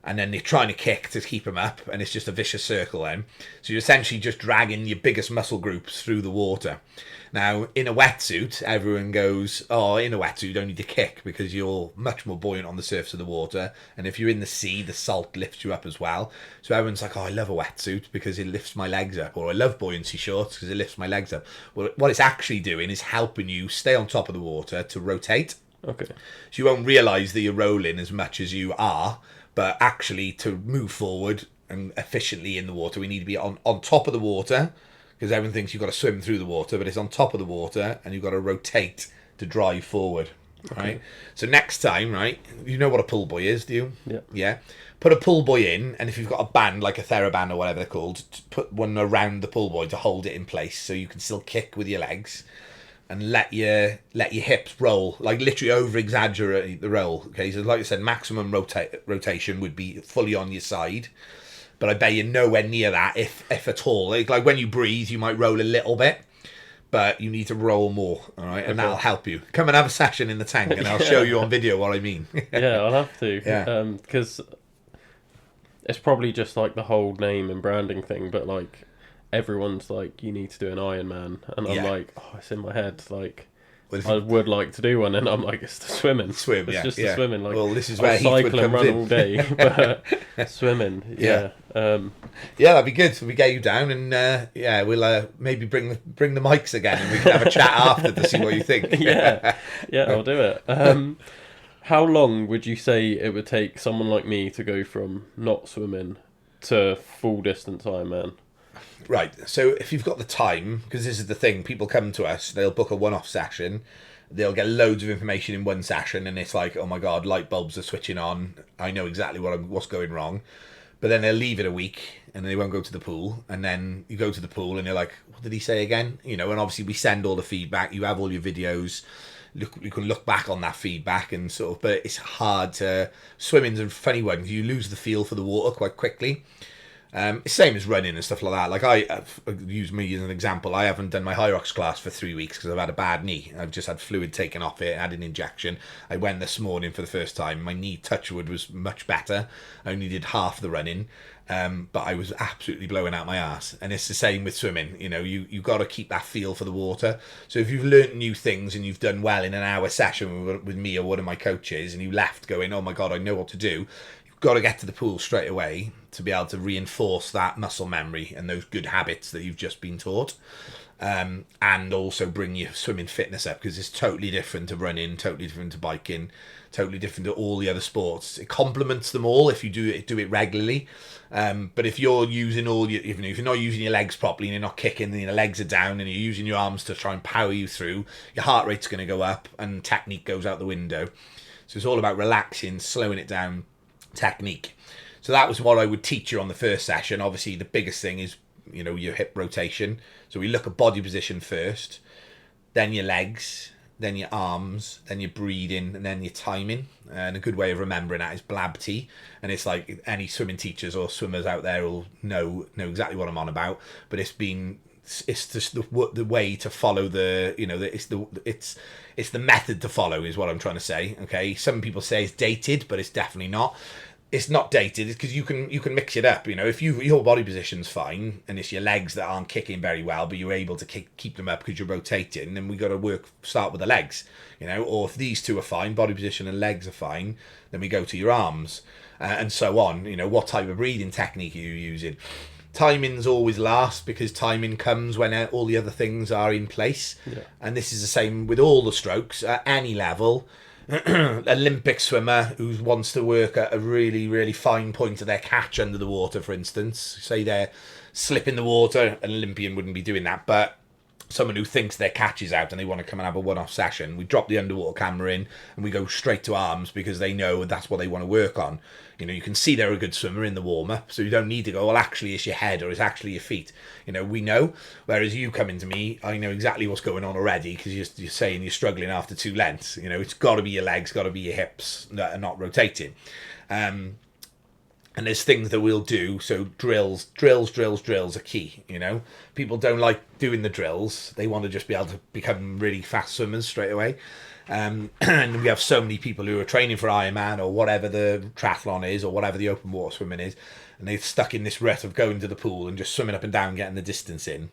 and then they're trying to kick to keep them up, and it's just a vicious circle then. So you're essentially just dragging your biggest muscle groups through the water. Now, in a wetsuit, everyone goes, "Oh, in a wetsuit, you don't need to kick because you're much more buoyant on the surface of the water. And if you're in the sea, the salt lifts you up as well." So everyone's like, "Oh, I love a wetsuit because it lifts my legs up." Or, "I love buoyancy shorts because it lifts my legs up." Well, what it's actually doing is helping you stay on top of the water to rotate.
Okay.
So you won't realise that you're rolling as much as you are, but actually to move forward and efficiently in the water, we need to be on top of the water, because everyone thinks you've got to swim through the water, but it's on top of the water and you've got to rotate to drive forward, right? So next time, right, you know what a pull buoy is, do you?
Yeah.
Yeah. Put a pull buoy in, and if you've got a band, like a TheraBand or whatever they're called, put one around the pull buoy to hold it in place so you can still kick with your legs. and let your hips roll, like literally over exaggerate the roll. Okay, so like I said, maximum rotation would be fully on your side, but I bet you're nowhere near that, if at all. Like when you breathe, you might roll a little bit, but you need to roll more. All right, and that'll help you. Come and have a session in the tank, and I'll show you on video what I mean.
Yeah, I'll have to.
Yeah.
Because it's probably just like the whole name and branding thing, but like everyone's like, you need to do an Ironman, and I'm like, oh, it's in my head. Like, I would like to do one, and I'm like, it's the swimming. It's just the swimming. Like,
well, this is where
cycle and run all day, but swimming. Yeah.
That'd be good. So we get you down, and we'll maybe bring the mics again, and we can have a chat after to see what you think.
yeah, I'll do it. How long would you say it would take someone like me to go from not swimming to full distance Ironman?
Right, so if you've got the time, because this is the thing, people come to us, they'll book a one-off session, they'll get loads of information in one session, and it's like, oh my god, light bulbs are switching on, I know exactly what's going wrong, but then they'll leave it a week, and they won't go to the pool, and then you go to the pool, and you're like, what did he say again? You know, and obviously we send all the feedback, you have all your videos, you can look back on that feedback, and sort of, but it's hard to, swimming's a funny one, you lose the feel for the water quite quickly. It's same as running and stuff like that. Like I use me as an example. I haven't done my Hyrox class for 3 weeks because I've had a bad knee. I've just had fluid taken off it, had an injection. I went this morning for the first time. My knee, touchwood, was much better. I only did half the running, but I was absolutely blowing out my ass. And it's the same with swimming. You know, you got to keep that feel for the water. So if you've learnt new things and you've done well in an hour session with me or one of my coaches, and you left going, oh my god, I know what to do. Got to get to the pool straight away to be able to reinforce that muscle memory and those good habits that you've just been taught, and also bring your swimming fitness up, because it's totally different to running, totally different to biking, totally different to all the other sports. It complements them all if you do it regularly, but if you're using even if you're not using your legs properly and you're not kicking and your legs are down and you're using your arms to try and power you through, your heart rate's going to go up and technique goes out the window. So it's all about relaxing, slowing it down, technique. So that was what I would teach you on the first session. Obviously the biggest thing is, you know, your hip rotation. So we look at body position first, then your legs, then your arms, then your breathing, and then your timing. And a good way of remembering that is blab T. And it's like any swimming teachers or swimmers out there will know exactly what I'm on about. But it's just the way to follow the, you know, it's the method to follow is what I'm trying to say. Okay, some people say it's dated, but it's definitely not. It's not dated because you can mix it up. You know, if your body position's fine and it's your legs that aren't kicking very well, but you're able to keep them up because you're rotating, then we got to start with the legs. You know, or if these two are fine, body position and legs are fine, then we go to your arms, and so on. You know, what type of breathing technique are you using? Timing's always last because timing comes when all the other things are in place. Yeah. And this is the same with all the strokes at any level. Olympic swimmer who wants to work at a really, really fine point of their catch under the water, for instance. Say they're slipping the water, an Olympian wouldn't be doing that, but someone who thinks their catch is out and they want to come and have a one-off session, we drop the underwater camera in and we go straight to arms because they know that's what they want to work on. You know, you can see they're a good swimmer in the warm-up, so you don't need to go, well, actually, it's your head or it's actually your feet. You know, we know. Whereas you come into me, I know exactly what's going on already because you're saying you're struggling after 2 lengths. You know, it's got to be your legs, got to be your hips that are not rotating. And there's things that we'll do. So drills are key, you know. People don't like doing the drills. They want to just be able to become really fast swimmers straight away. And we have so many people who are training for Ironman or whatever the triathlon is or whatever the open water swimming is, and they're stuck in this rut of going to the pool and just swimming up and down, getting the distance in,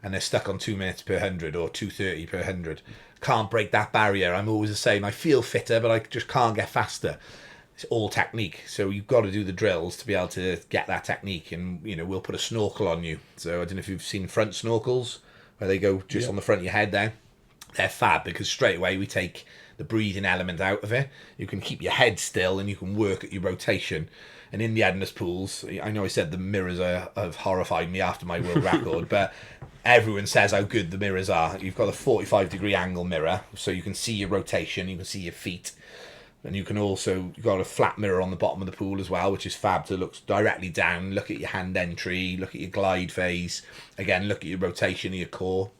and they're stuck on 2 minutes per 100 or 2:30 per 100. Can't break that barrier. I'm always the same. I feel fitter, but I just can't get faster. It's all technique. So you've got to do the drills to be able to get that technique. And, you know, we'll put a snorkel on you. So I don't know if you've seen front snorkels where they go just on the front of your head there. They're fab because straight away we take the breathing element out of it. You can keep your head still and you can work at your rotation. And in the Edna's pools, I know I said the mirrors have horrified me after my world record, but everyone says how good the mirrors are. You've got a 45-degree angle mirror, so you can see your rotation, you can see your feet. And you can also, you've got a flat mirror on the bottom of the pool as well, which is fab to look directly down, look at your hand entry, look at your glide phase. Again, look at your rotation of your core.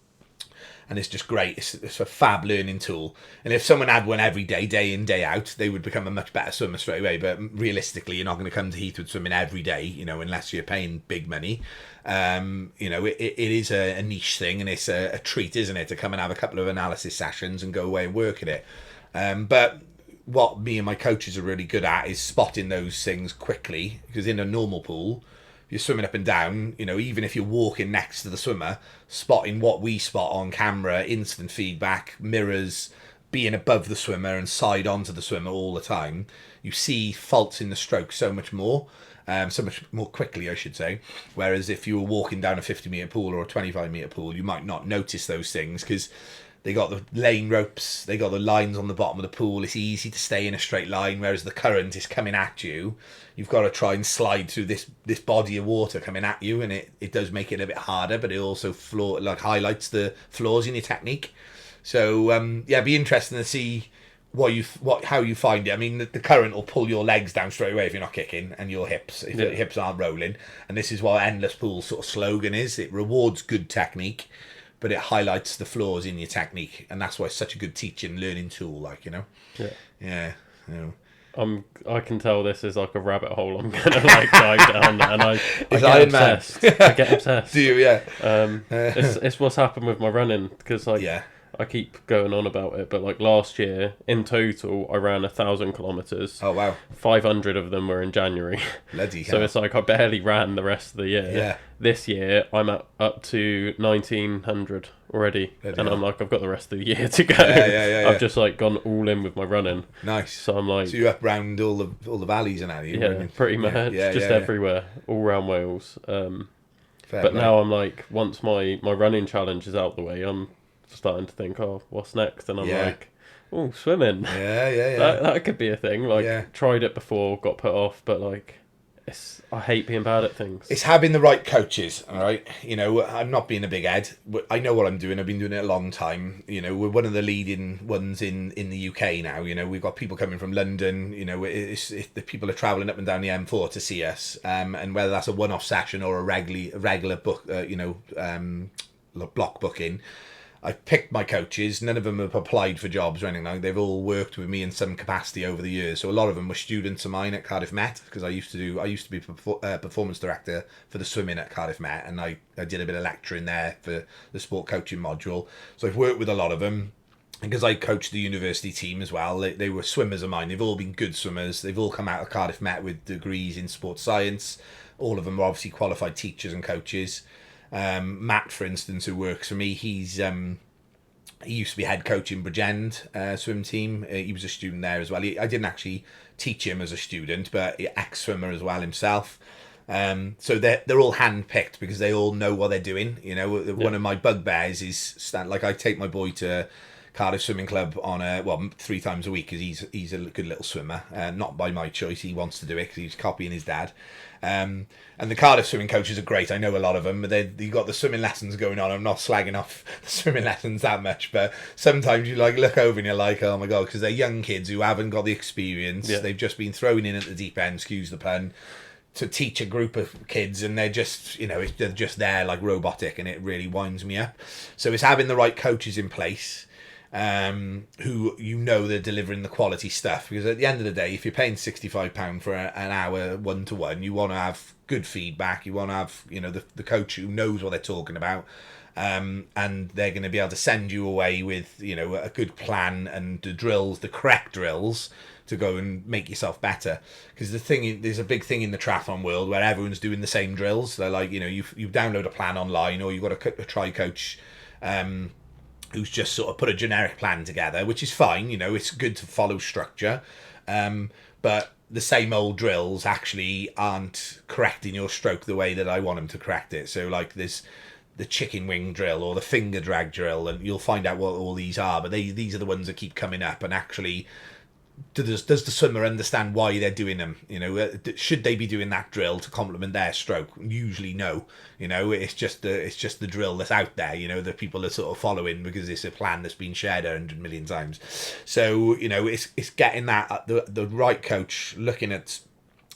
and it's just great. It's a fab learning tool. And if someone had one every day, day in, day out, they would become a much better swimmer straight away. But realistically, you're not going to come to Heathwood swimming every day, you know, unless you're paying big money. You know, it is a niche thing, and it's a treat, isn't it, to come and have a couple of analysis sessions and go away and work at it. But what me and my coaches are really good at is spotting those things quickly, because in a normal pool, you're swimming up and down, you know, even if you're walking next to the swimmer, spotting what we spot on camera, instant feedback, mirrors, being above the swimmer and side onto the swimmer all the time, you see faults in the stroke so much more quickly, I should say. Whereas if you were walking down a 50-metre pool or a 25-metre pool, you might not notice those things, because they got the lane ropes, they got the lines on the bottom of the pool. It's easy to stay in a straight line, whereas the current is coming at you. You've got to try and slide through this body of water coming at you, and it does make it a bit harder, but it also highlights the flaws in your technique. So it'd be interesting to see how you find it. I mean, the current will pull your legs down straight away if you're not kicking, and your hips if your hips aren't rolling. And this is what Endless Pool's sort of slogan is: it rewards good technique, but it highlights the flaws in your technique, and that's why it's such a good teaching, learning tool, like, you know. Yeah. You know.
I can tell this is like a rabbit hole I'm gonna like dive down, and I get
Ironman.
obsessed. I get obsessed.
Do you? Yeah.
It's what's happened with my running, because like I keep going on about it, but like last year in total I ran 1,000 kilometers.
Oh wow.
500 of them were in January.
Bloody
so
hell.
It's like I barely ran the rest of the year.
Yeah.
This year I'm up to 1,900 already,
Bloody
and
hell.
I'm like, I've got the rest of the year to go.
Yeah.
I've just like gone all in with my running.
Nice.
So I'm like,
so you're up round all the valleys and that, you?
yeah, pretty much, just everywhere, all around Wales. But now I'm like, once my running challenge is out the way, I'm starting to think, oh, what's next? And I'm like, oh, swimming.
Yeah.
That could be a thing. Like, tried it before, got put off, but like, I hate being bad at things.
It's having the right coaches, all right? You know, I'm not being a big head. I know what I'm doing. I've been doing it a long time. You know, we're one of the leading ones in the UK now. You know, we've got people coming from London. You know, the people are travelling up and down the M4 to see us. And whether that's a one-off session or a regular book, block booking, I've picked my coaches. None of them have applied for jobs or anything like that. They've all worked with me in some capacity over the years. So a lot of them were students of mine at Cardiff Met, because I used to be performance director for the swimming at Cardiff Met, and I did a bit of lecturing there for the sport coaching module. So I've worked with a lot of them. And because I coached the university team as well, they were swimmers of mine. They've all been good swimmers. They've all come out of Cardiff Met with degrees in sports science. All of them are obviously qualified teachers and coaches. Matt, for instance, who works for me, he used to be head coach in Bridgend swim team. He was a student there as well. I didn't actually teach him as a student, but ex-swimmer as well himself. So they're all hand-picked because they all know what they're doing. You know, one of my bugbears is like, I take my boy to Cardiff Swimming Club on 3 times a week, because he's a good little swimmer. Not by my choice. He wants to do it because he's copying his dad. And the Cardiff swimming coaches are great. I know a lot of them, but you've got the swimming lessons going on. I'm not slagging off the swimming lessons that much, but sometimes you like look over and you're like, oh my God, because they're young kids who haven't got the experience. Yeah. They've just been thrown in at the deep end, excuse the pun, to teach a group of kids, and they're just, they're just there like robotic, and it really winds me up. So it's having the right coaches in place, who they're delivering the quality stuff, because at the end of the day, if you're paying £65 for an hour 1-to-1, you want to have good feedback. You want to have the coach who knows what they're talking about, and they're going to be able to send you away with a good plan and the correct drills to go and make yourself better. Because there's a big thing in the triathlon world where everyone's doing the same drills. They're like, you download a plan online, or you've got a tri coach who's just sort of put a generic plan together, which is fine. It's good to follow structure, but the same old drills actually aren't correcting your stroke the way that I want them to correct it. So like there's the chicken wing drill or the finger drag drill, and you'll find out what all these are, but these are the ones that keep coming up. And actually, does the swimmer understand why they're doing them? Should they be doing that drill to complement their stroke? Usually no. It's just the drill that's out there, that people are sort of following because it's a plan that's been shared 100 million times. So it's getting that the right coach, looking at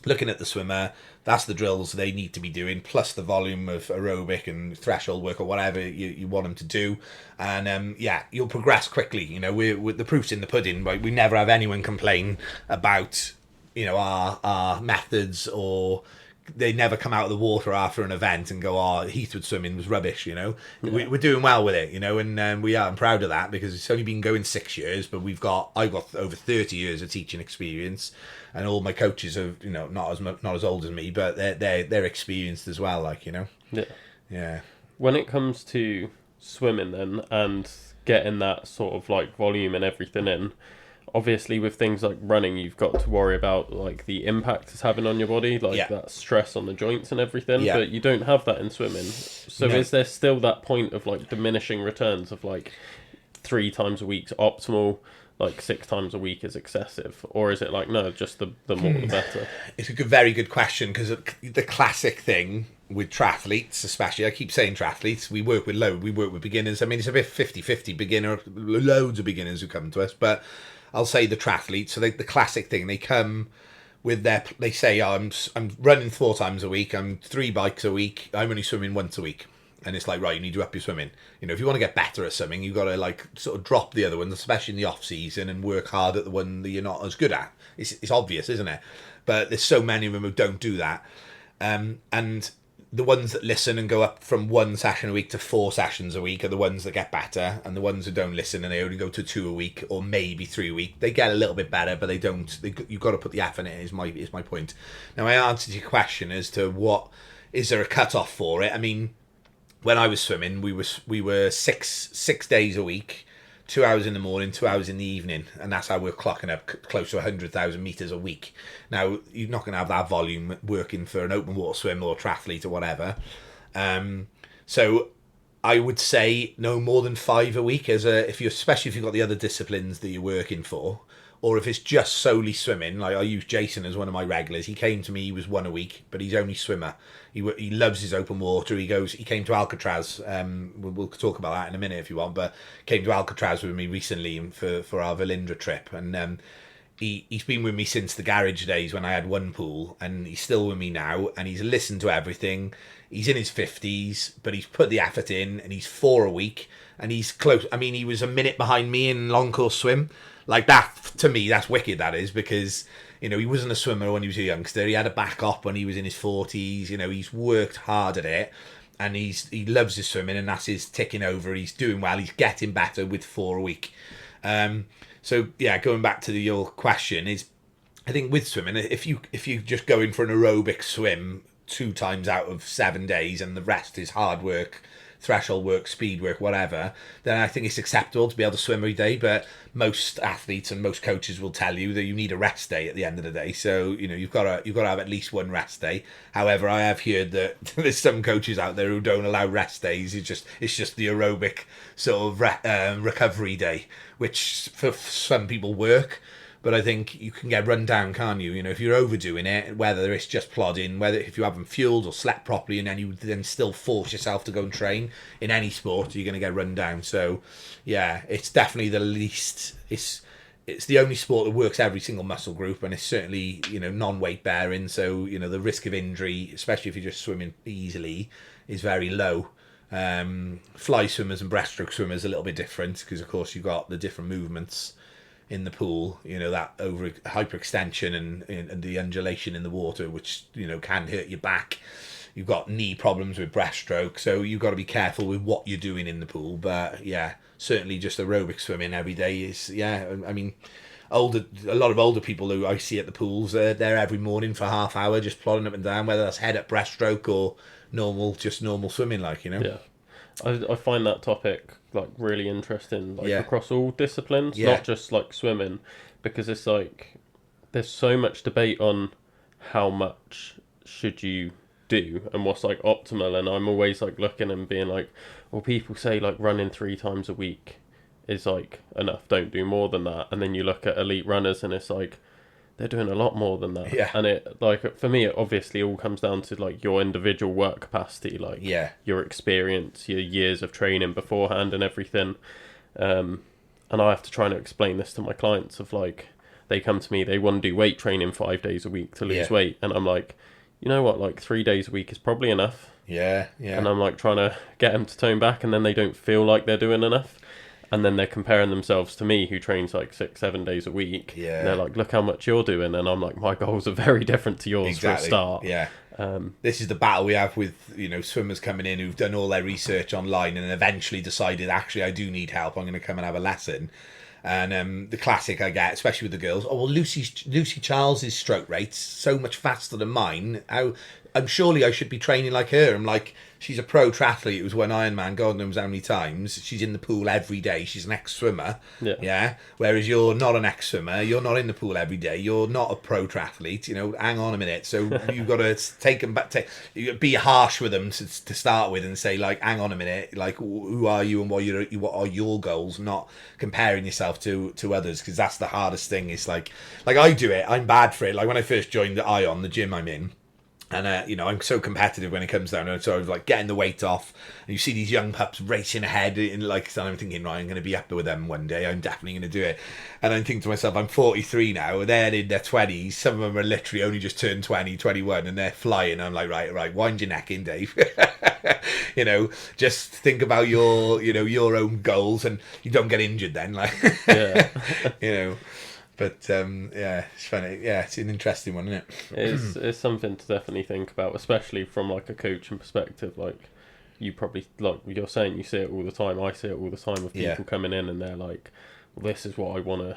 looking at the swimmer, that's the drills they need to be doing, plus the volume of aerobic and threshold work or whatever you want them to do. And you'll progress quickly. You know, we're the proof's in the pudding. Right? We never have anyone complain about, you know, our methods, or they never come out of the water after an event and go, "Oh, Heathwood swimming was rubbish." You know, we're doing well with it. You know, and I'm proud of that, because it's only been going 6 years, but I've got over 30 years of teaching experience, and all my coaches are, you know, not as old as me, but they're experienced as well. Like, you know, yeah.
When it comes to swimming, then, and getting that sort of like volume and everything in, obviously with things like running, you've got to worry about like the impact it's having on your body, like that stress on the joints and everything, but you don't have that in swimming. So is there still that point of like diminishing returns of like 3 times a week's optimal, like 6 times a week is excessive, or is it like, no, just the more the better?
It's a very good question, because the classic thing with triathletes, especially, I keep saying triathletes, we work with beginners. I mean, it's a bit 50-50 beginner, loads of beginners who come to us, but I'll say the triathletes. So the classic thing, they come with they say, oh, I'm running 4 times a week, I'm 3 bikes a week, I'm only swimming once a week. And it's like, right, you need to up your swimming. You know, if you want to get better at swimming, you've got to like sort of drop the other ones, especially in the off season, and work hard at the one that you're not as good at. It's obvious, isn't it? But there's so many of them who don't do that. And the ones that listen and go up from 1 session a week to 4 sessions a week are the ones that get better, and the ones who don't listen and they only go to 2 a week or maybe 3 a week, they get a little bit better, but they don't. You've got to put the effort in. Is my point. Now, my answer to your question as to what is there a cut-off for it? I mean, when I was swimming, we were six days a week, 2 hours in the morning, 2 hours in the evening, and that's how we're clocking up close to 100,000 meters a week. Now, you're not going to have that volume working for an open water swim or triathlete or whatever. So I would say no more than 5 a week, especially if you've got the other disciplines that you're working for. Or if it's just solely swimming, like I use Jason as one of my regulars. He came to me, he was 1 a week, but he's only swimmer. He loves his open water. He came to Alcatraz. We'll talk about that in a minute if you want, but came to Alcatraz with me recently for our Velindre trip. And he's been with me since the garage days when I had 1 pool, and he's still with me now, and he's listened to everything. He's in his 50s, but he's put the effort in, and he's 4 a week, and he's close. I mean, he was a minute behind me in long course swim. Like that, to me, that's wicked, that is, because, you know, he wasn't a swimmer when he was a youngster. He had a back up when he was in his 40s. You know, he's worked hard at it, and he loves his swimming, and that's his ticking over. He's doing well. He's getting better with 4 a week. So, yeah, going back to your question, is I think with swimming, if you just go in for an aerobic swim 2 times out of 7 days and the rest is hard work, threshold work, speed work, whatever, then I think it's acceptable to be able to swim every day. But most athletes and most coaches will tell you that you need a rest day at the end of the day. So, you know, you've got to have at least 1 rest day. However, I have heard that there's some coaches out there who don't allow rest days. It's just the aerobic sort of recovery day, which for some people work. But I think you can get run down, can't you? You know, if you're overdoing it, whether it's just plodding, whether if you haven't fueled or slept properly, and then you then still force yourself to go and train in any sport, you're going to get run down. So, yeah, it's definitely the least. It's the only sport that works every single muscle group, and it's certainly, you know, non-weight bearing. So, you know, the risk of injury, especially if you're just swimming easily, is very low. Fly swimmers and breaststroke swimmers are a little bit different, because of course you've got the different movements in the pool, you know, that over hyperextension and the undulation in the water, which, you know, can hurt your back. You've got knee problems with breaststroke, so you've got to be careful with what you're doing in the pool. But yeah, certainly just aerobic swimming every day is, yeah, I mean, a lot of older people who I see at the pools, they're there every morning for half hour just plodding up and down, whether that's head up breaststroke or normal swimming, like, you know.
Yeah, I find that topic like really interesting, like across all disciplines,
Yeah.
not just like swimming, because it's like there's so much debate on how much should you do and what's like optimal, and I'm always like looking and being like, well, people say like running 3 times a week is like enough, don't do more than that. And then you look at elite runners and it's like they're doing a lot more than that.
Yeah.
And it, like, for me, it obviously all comes down to like your individual work capacity, like your experience, your years of training beforehand and everything. And I have to try and explain this to my clients of like, they come to me, they want to do weight training 5 days a week to lose
Yeah.
weight, and I'm like, you know what, like 3 days a week is probably enough.
Yeah, yeah.
And I'm like trying to get them to tone back, and then they don't feel like they're doing enough. And then they're comparing themselves to me, who trains like 6-7 days a week.
Yeah.
And they're like, look how much you're doing. And I'm like, my goals are very different to yours for a start.
Yeah. This is the battle we have with, swimmers coming in who've done all their research online and eventually decided, actually, I do need help. I'm going to come and have a lesson. And the classic I get, especially with the girls, oh, well, Lucy Charles's stroke rate's so much faster than mine. I'm surely I should be training like her. I'm like, she's a pro triathlete who's won Ironman, God knows how many times. She's in the pool every day. She's an ex-swimmer. Yeah. Whereas you're not an ex-swimmer. You're not in the pool every day. You're not a pro triathlete. Hang on a minute. So you've got to take them back. Be harsh with them to start with and say, like, hang on a minute. Like, who are you and what are your goals? Not comparing yourself to others, because that's the hardest thing. It's like I do it. I'm bad for it. Like when I first joined the Ion, the gym I'm in, and I'm so competitive when it comes down to it. So I was like getting the weight off, and you see these young pups racing ahead, and so I'm thinking, right, I'm going to be up with them one day. I'm definitely going to do it. And I'm thinking to myself, I'm 43 now. They're in their 20s. Some of them are literally only just turned 20, 21, and they're flying. I'm like, right, wind your neck in, Dave. Just think about your own goals, and you don't get injured then. Like,
Yeah.
But it's funny. Yeah, it's an interesting one, isn't it?
It's something to definitely think about, especially from like a coaching perspective. Like, you probably, like you're saying, you see it all the time. I see it all the time with people coming in and they're like, well, this is what I want to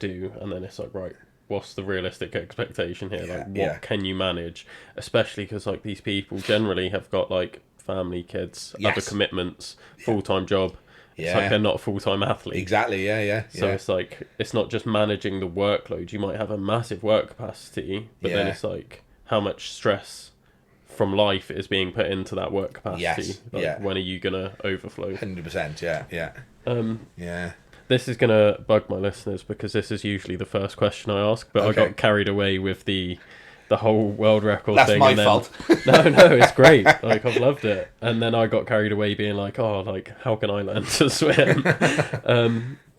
do, and then it's like, right, what's the realistic expectation here? Like, what can you manage? Especially because like these people generally have got like family, kids, other commitments, full-time job. It's like they're not a full-time athlete.
Exactly, yeah.
So it's like, it's not just managing the workload. You might have a massive work capacity, but then it's like, how much stress from life is being put into that work capacity? When are you going to overflow?
100%, yeah.
This is going to bug my listeners, because this is usually the first question I ask, but I got carried away with the whole world record
That's
thing.
That's my fault.
No, it's great. Like, I've loved it. And then I got carried away being like, oh, like, how can I learn to swim?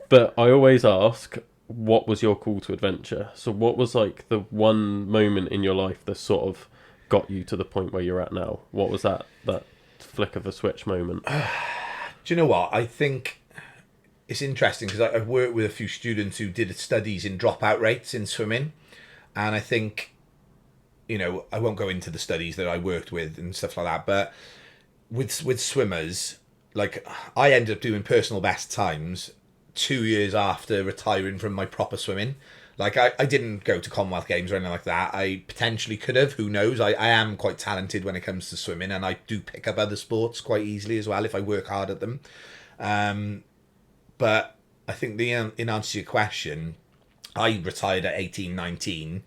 But I always ask, what was your call to adventure? So what was like the one moment in your life that sort of got you to the point where you're at now? What was that flick of a switch moment?
Do you know what? I think it's interesting because I've worked with a few students who did studies in dropout rates in swimming. And I think, I won't go into the studies that I worked with and stuff like that, but with swimmers, like, I ended up doing personal best times 2 years after retiring from my proper swimming. Like, I didn't go to Commonwealth Games or anything like that. I potentially could have, who knows. I am quite talented when it comes to swimming, and I do pick up other sports quite easily as well if I work hard at them. But I think in answer to your question, I retired at 18, 19,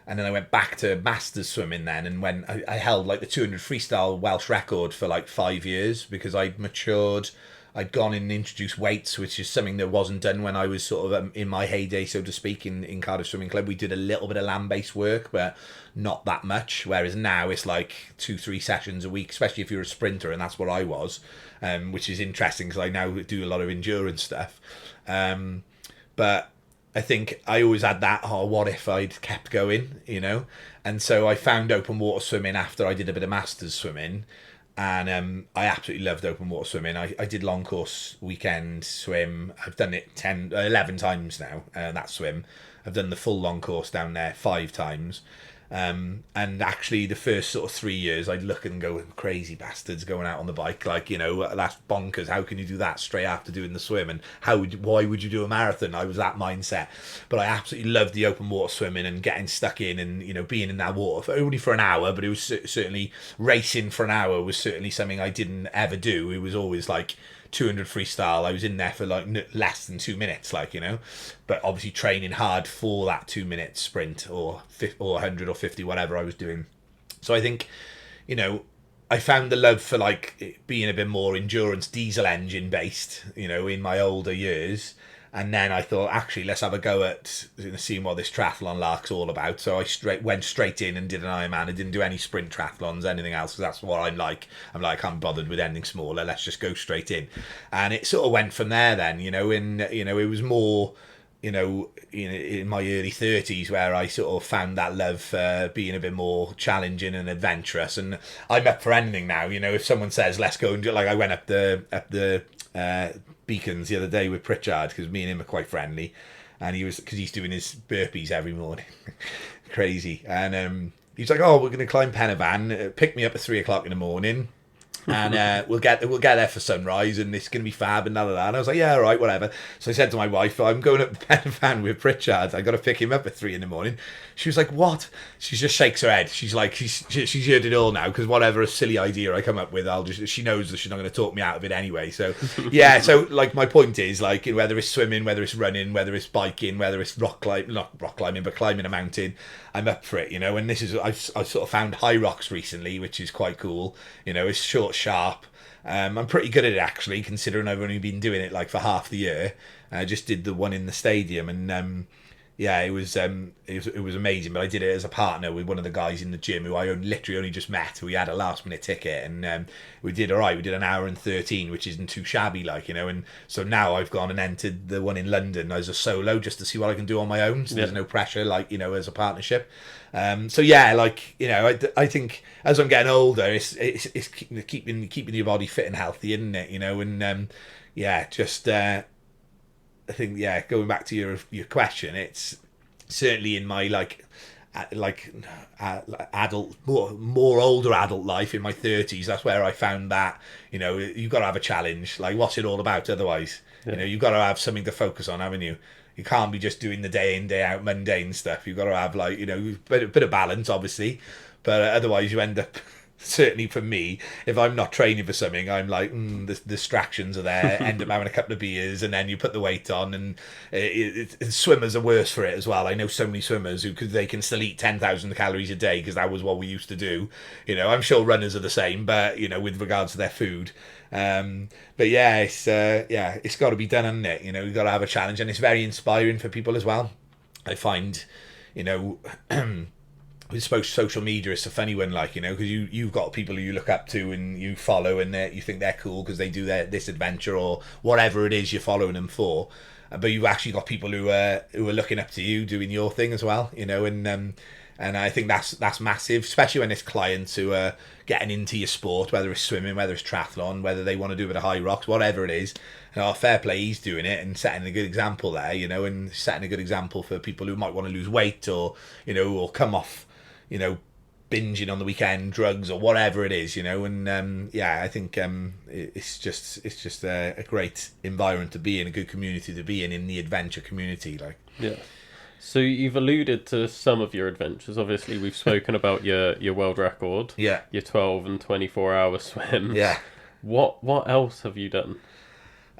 and then I went back to masters swimming then, and when I held like the 200 freestyle Welsh record for like 5 years, because I'd matured. I'd gone in and introduced weights, which is something that wasn't done when I was sort of in my heyday, so to speak, in Cardiff Swimming Club. We did a little bit of land-based work, but not that much, whereas now it's like 2-3 sessions a week, especially if you're a sprinter, and that's what I was, which is interesting because I now do a lot of endurance stuff. But I think I always had that, what if I'd kept going, And so I found open water swimming after I did a bit of masters swimming. And I absolutely loved open water swimming. I did long course weekend swim. I've done it 11 times now, that swim. I've done the full long course down there 5 times. And actually the first sort of 3 years I'd look and go, crazy bastards going out on the bike, like, that's bonkers. How can you do that straight after doing the swim? And why would you do a marathon? I was that mindset. But I absolutely loved the open water swimming and getting stuck in and, being in that water only for an hour, but it was certainly racing for an hour was certainly something I didn't ever do. It was always like 200 freestyle. I was in there for like less than 2 minutes, but obviously training hard for that 2 minute sprint or 100 or 50, whatever I was doing. So I think, I found the love for like being a bit more endurance diesel engine based, in my older years. And then I thought, actually, let's have a go at seeing what this triathlon lark's all about. So I went straight in and did an Ironman. I didn't do any sprint triathlons, anything else, because that's what I'm like. I'm like, I can't be bothered with anything smaller. Let's just go straight in. And it sort of went from there then, and, it was more in my early 30s, where I sort of found that love for being a bit more challenging and adventurous. And I'm up for anything now. If someone says let's go and do, like, I went up the Beacons the other day with Pritchard, because me and him are quite friendly, and because he's doing his burpees every morning. Crazy. And he's like, oh, we're going to climb Penavan, pick me up at 3 o'clock in the morning, and we'll get there for sunrise, and it's going to be fab, and and I was like, yeah, all right, whatever. So I said to my wife, I'm going up the Penavan with Pritchard, I got to pick him up at 3 in the morning. She was like, what? She just shakes her head. She's like, she's heard it all now, because whatever a silly idea I come up with, she knows that she's not going to talk me out of it anyway. So yeah, so like my point is, like, whether it's swimming, whether it's running, whether it's biking, whether it's not rock climbing, but climbing a mountain, I'm up for it, and this is, I've sort of found high rocks recently, which is quite cool. It's short, sharp. I'm pretty good at it, actually, considering I've only been doing it like for half the year. I just did the one in the stadium, and yeah, it was amazing. But I did it as a partner with one of the guys in the gym who I literally only just met. We had a last minute ticket, and we did all right. We did an hour and 13, which isn't too shabby, like, And so now I've gone and entered the one in London as a solo, just to see what I can do on my own. So there's no pressure, like, as a partnership. So yeah, like, I think as I'm getting older, it's keeping your body fit and healthy, isn't it? And yeah, just. I think, yeah, going back to your question, it's certainly in my adult, more older adult life, in my 30s, that's where I found that, you've got to have a challenge. Like, what's it all about otherwise?
Yeah.
You've got to have something to focus on, haven't you? You can't be just doing the day in, day out mundane stuff. You've got to have, like, a bit of balance, obviously, but otherwise you end up... Certainly for me, if I'm not training for something, I'm like, the distractions are there, end up having a couple of beers, and then you put the weight on, and swimmers are worse for it as well. I know so many swimmers they can still eat 10,000 calories a day, because that was what we used to do. I'm sure runners are the same, but, with regards to their food. But yeah, it's got to be done, hasn't it? You've got to have a challenge, and it's very inspiring for people as well. I find, with social media, it's a funny one, like, because you've got people who you look up to and you follow, and you think they're cool because they do this adventure or whatever it is you're following them for, but you've actually got people who are looking up to you doing your thing as well, and I think that's massive, especially when it's clients who are getting into your sport, whether it's swimming, whether it's triathlon, whether they want to do a bit of high rocks, whatever it is. Fair play, he's doing it and setting a good example there, and setting a good example for people who might want to lose weight or come off binging on the weekend, drugs or whatever it is, and yeah, I think it's just a great environment to be in, a good community to be in the adventure community, like.
Yeah. So you've alluded to some of your adventures. Obviously, we've spoken about your world record,
yeah,
your 12 and 24-hour swims.
Yeah.
What else have you done?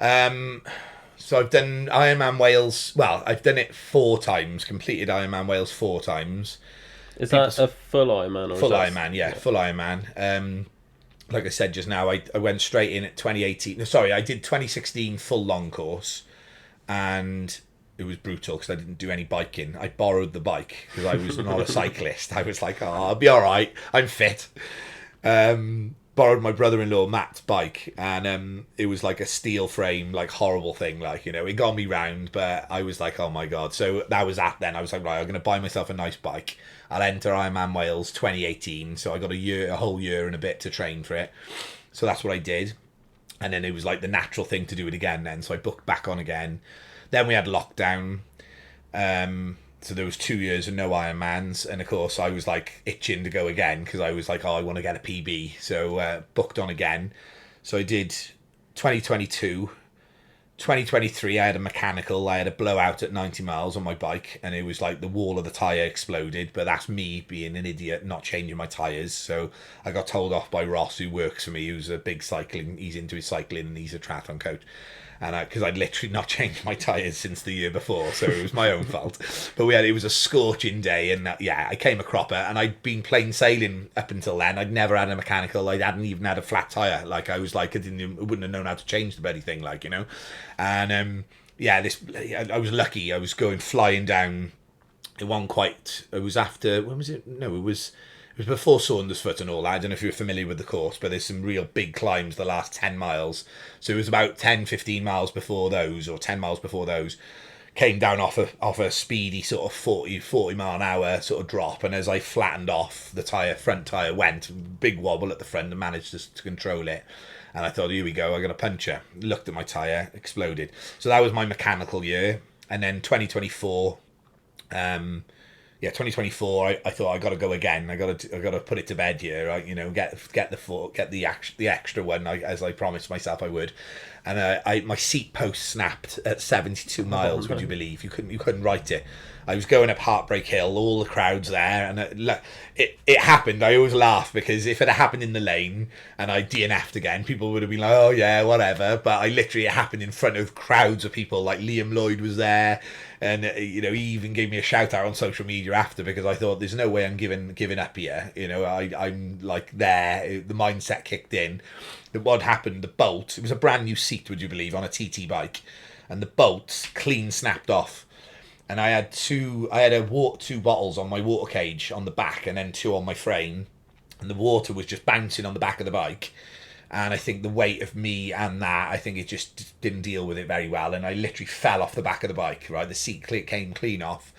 So I've done Ironman Wales. Well, I've done it 4 times. Completed Ironman Wales 4 times.
Is that a full Ironman?
Full Ironman, yeah, full Ironman. Like I said just now, I went straight in at 2018. Sorry, I did 2016 full long course, and it was brutal because I didn't do any biking. I borrowed the bike because I was not a cyclist. I was like, oh, I'll be all right. I'm fit. Borrowed my brother-in-law Matt's bike, and it was like a steel frame, like horrible thing, like, it got me round, but I was like, oh my god. So that was that. Then I was like, right, I'm gonna buy myself a nice bike. I'll enter Ironman Wales 2018, so I got a whole year and a bit to train for it. So that's what I did, and then it was like the natural thing to do it again then, so I booked back on again. Then we had lockdown, so there was 2 years of no Ironmans, and of course I was like itching to go again because I was like, oh, I want to get a PB, so booked on again. So I did 2022. 2023 I had a mechanical. I had a blowout at 90 miles on my bike, and it was like the wall of the tyre exploded, but that's me being an idiot, not changing my tyres. So I got told off by Ross, who works for me, who's a big cycling, he's into his cycling and he's a triathlon coach, and because I'd literally not changed my tyres since the year before, so it was my own fault. But it was a scorching day, and yeah, I came a cropper, and I'd been plain sailing up until then. I'd never had a mechanical. I hadn't even had a flat tyre. Like, I was like, I wouldn't have known how to change the bloody thing, like, and yeah, I was lucky. I was going flying down. It wasn't quite. It was after. When was it? No, it was before Saundersfoot and all that. I don't know if you're familiar with the course, but there's some real big climbs the last 10 miles. So it was about 10, 15 miles before those, or 10 miles before those. came down off a speedy sort of 40 mile an hour sort of drop, and as I flattened off, the front tyre went, big wobble at the front, and managed to control it. And I thought, here we go, I'm going to puncture. Looked at my tyre, exploded. So that was my mechanical year. And then 2024, 2024. I thought I got to go again. I got to put it to bed here. Right, get the extra one as I promised myself I would. And my seat post snapped at 72 miles. Would you believe? You couldn't write it. I was going up Heartbreak Hill, all the crowds there, and it happened. I always laugh because if it had happened in the lane and I DNF'd again, people would have been like, oh yeah, whatever. But it happened in front of crowds of people. Like Liam Lloyd was there, and he even gave me a shout out on social media after, because I thought there's no way I'm giving up here. I'm like there. The mindset kicked in. What happened? The bolt. It was a brand new seat, would you believe, on a TT bike, and the bolt clean snapped off. And I had two bottles on my water cage on the back, and then 2 on my frame, and the water was just bouncing on the back of the bike. And I think the weight of me and that, I think it just didn't deal with it very well, and I literally fell off the back of the bike. Right, the seat came clean off.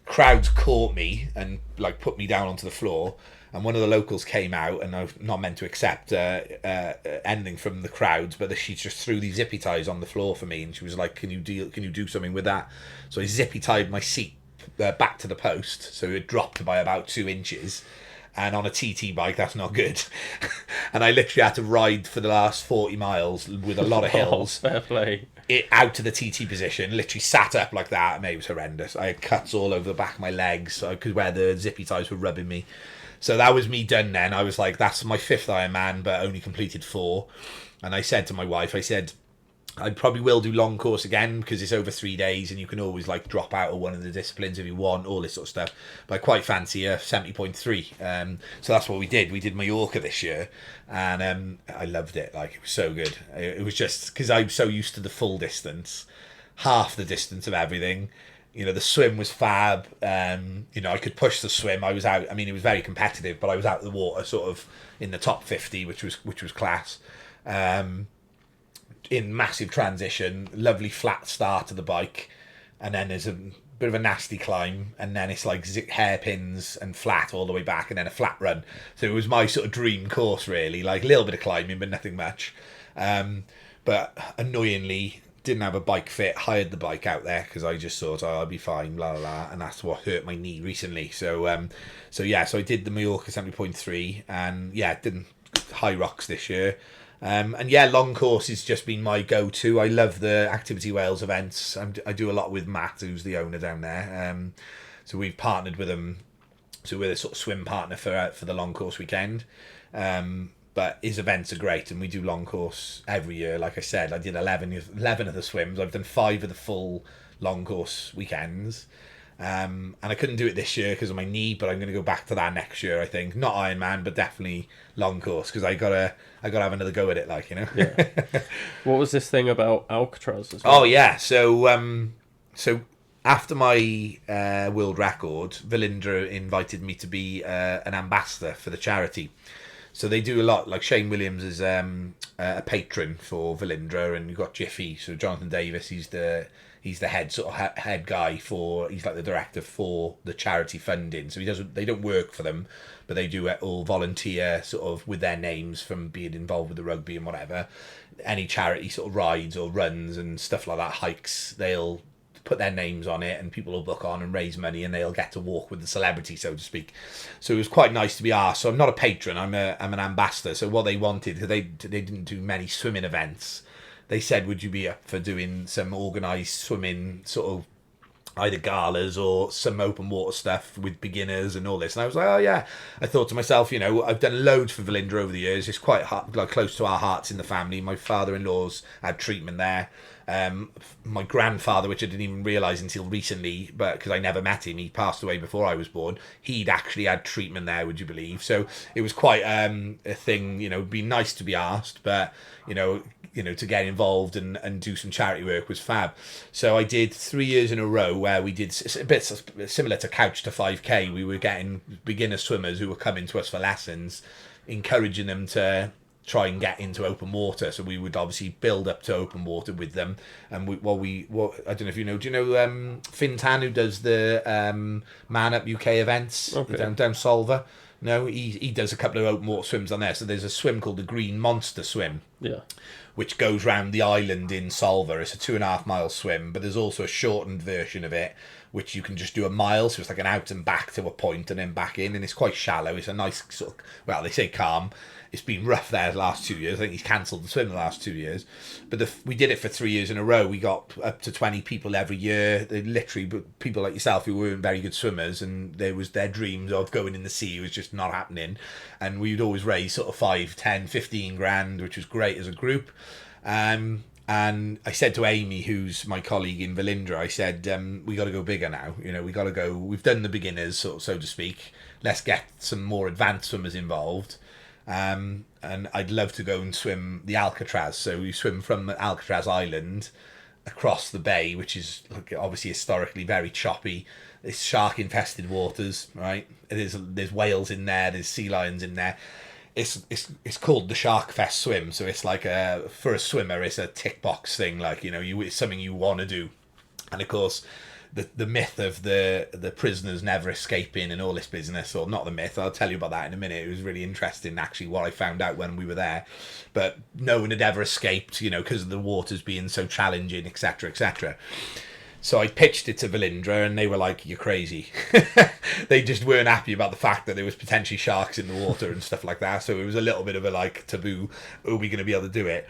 Crowds caught me and put me down onto the floor. And one of the locals came out, and I'm not meant to accept anything from the crowds, but she just threw these zippy ties on the floor for me, and she was like, "Can you do something with that?" So I zippy tied my seat back to the post, so it dropped by about 2 inches. And on a TT bike, that's not good. And I literally had to ride for the last 40 miles with a lot of hills.
Fair play.
It out to the TT position, literally sat up like that. Mate, it was horrendous. I had cuts all over the back of my legs because where the zippy ties were rubbing me. So that was me done then. I was like, that's my 5th Ironman, but only completed 4. And I said to my wife, I probably will do long course again because it's over 3 days and you can always drop out of one of the disciplines if you want, all this sort of stuff. But I quite fancy a 70.3. So that's what we did. We did Mallorca this year, and I loved it. It was so good. It was just because I'm so used to the full distance, half the distance of everything. The swim was fab. I could push the swim. I was out. I mean, it was very competitive, but I was out of the water, sort of in the top 50, which was class. In massive transition, lovely flat start to the bike, and then there's a bit of a nasty climb, and then it's hairpins and flat all the way back, and then a flat run. So it was my sort of dream course, really. A little bit of climbing, but nothing much. But annoyingly, didn't have a bike fit, hired the bike out there because I just thought, I'll be fine, blah, blah, blah, and that's what hurt my knee recently. So I did the Mallorca 70.3, and didn't high rocks this year. Long course has just been my go-to. I love the Activity Wales events. I do a lot with Matt, who's the owner down there. So we've partnered with them. So we're a sort of swim partner for the long course weekend. But his events are great, and we do long course every year. Like I said, I did 11 of the swims. I've done 5 of the full long course weekends. And I couldn't do it this year because of my knee, but I'm going to go back to that next year, I think. Not Ironman, but definitely long course, because I gotta have another go at it,
Yeah. What was this thing about Alcatraz as well?
Oh yeah, so after my world record, Velindre invited me to be an ambassador for the charity. So they do a lot. Like Shane Williams is a patron for Velindre, and you've got Jiffy. So Jonathan Davis, he's the head head guy he's like the director for the charity funding. So they don't work for them, but they do all volunteer sort of with their names from being involved with the rugby and whatever. Any charity sort of rides or runs and stuff like that, hikes, they'll put their names on it, and people will book on and raise money, and they'll get to walk with the celebrity, so to speak. So it was quite nice to be asked. So I'm not a patron, I'm an ambassador. So what they wanted, because they didn't do many swimming events, they said, would you be up for doing some organised swimming sort of either galas or some open water stuff with beginners and all this? And I was like, oh yeah. I thought to myself, I've done loads for Velindre over the years. It's quite close to our hearts in the family. My father-in-law's had treatment there. My grandfather, which I didn't even realise until recently, but because I never met him, he passed away before I was born. He'd actually had treatment there, would you believe? So it was quite a thing. It'd be nice to be asked, but to get involved and do some charity work was fab. So I did 3 years in a row where we did a bit similar to Couch to 5K. We were getting beginner swimmers who were coming to us for lessons, encouraging them to try and get into open water. So we would obviously build up to open water with them. And I don't know if you know, do you know Finn Tan, who does the Man Up UK events down Solver? No, he does a couple of open water swims on there. So there's a swim called the Green Monster Swim.
Yeah.
Which goes round the island in Solver. It's a 2.5 mile swim, but there's also a shortened version of it, which you can just do a mile. So it's like an out and back to a point and then back in, and it's quite shallow. It's a nice sort of, well, they say calm. It's been rough there the last 2 years. I think he's cancelled the swim the last 2 years. But we did it for 3 years in a row. We got up to 20 people every year. They literally, people like yourself who weren't very good swimmers, and there was their dreams of going in the sea was just not happening. And we'd always raise sort of 5, 10, 15 grand, which was great as a group. And I said to Amy, who's my colleague in Velindre, I said, we got to go bigger now. You know, we got to go, we've done the beginners, so to speak. Let's get some more advanced swimmers involved. And I'd love to go and swim the Alcatraz. So we swim from Alcatraz Island across the bay, which is obviously historically very choppy. It's shark-infested waters, right? There's whales in there, there's sea lions in there. It's called the Shark Fest swim, so it's like for a swimmer, it's a tick box thing. Like, you know, it's something you want to do, and of course, the myth of the prisoners never escaping and all this business, or not the myth, I'll tell you about that in a minute. It was really interesting, actually, what I found out when we were there. But no one had ever escaped, you know, because of the waters being so challenging, etc., etc. So I pitched it to Velindre, and they were like, "You're crazy." They just weren't happy about the fact that there was potentially sharks in the water and stuff like that. So it was a little bit of a like taboo. Are we going to be able to do it?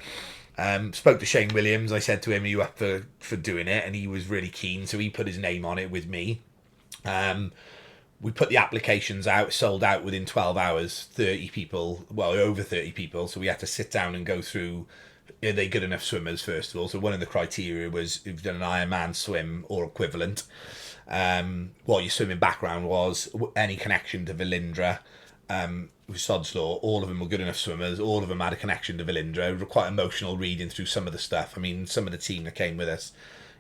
Spoke to Shane Williams. I said to him, "Are you up for doing it?" And he was really keen, so he put his name on it with me. We put the applications out, sold out within 12 hours, 30 people, well, over 30 people. So we had to sit down and go through, are they good enough swimmers, first of all? So one of the criteria was if you've done an Ironman swim or equivalent. What your swimming background was, any connection to Velindre, with Sod's Law. All of them were good enough swimmers. All of them had a connection to Velindre. It was quite emotional reading through some of the stuff. I mean, some of the team that came with us,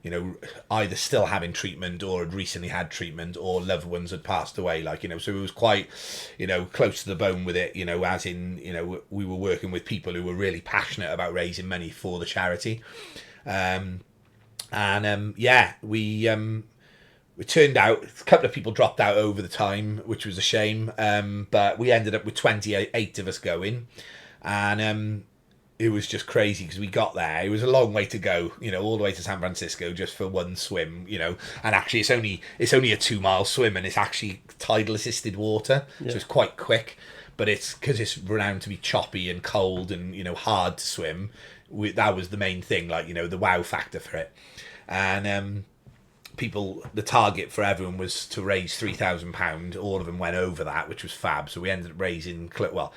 you know, either still having treatment or had recently had treatment, or loved ones had passed away. Like, you know, so it was quite, you know, close to the bone with it, you know, as in, you know, we were working with people who were really passionate about raising money for the charity. We turned out, a couple of people dropped out over the time, which was a shame. But we ended up with 28 of us going. And it was just crazy because we got there. It was a long way to go, you know, all the way to San Francisco just for one swim, you know. And actually, it's only a 2 mile swim, and it's actually tidal assisted water, so it's quite quick. But it's because it's renowned to be choppy and cold and, you know, hard to swim. That was the main thing, like, you know, the wow factor for it. And the target for everyone was to raise £3,000. All of them went over that, which was fab. So we ended up raising, well,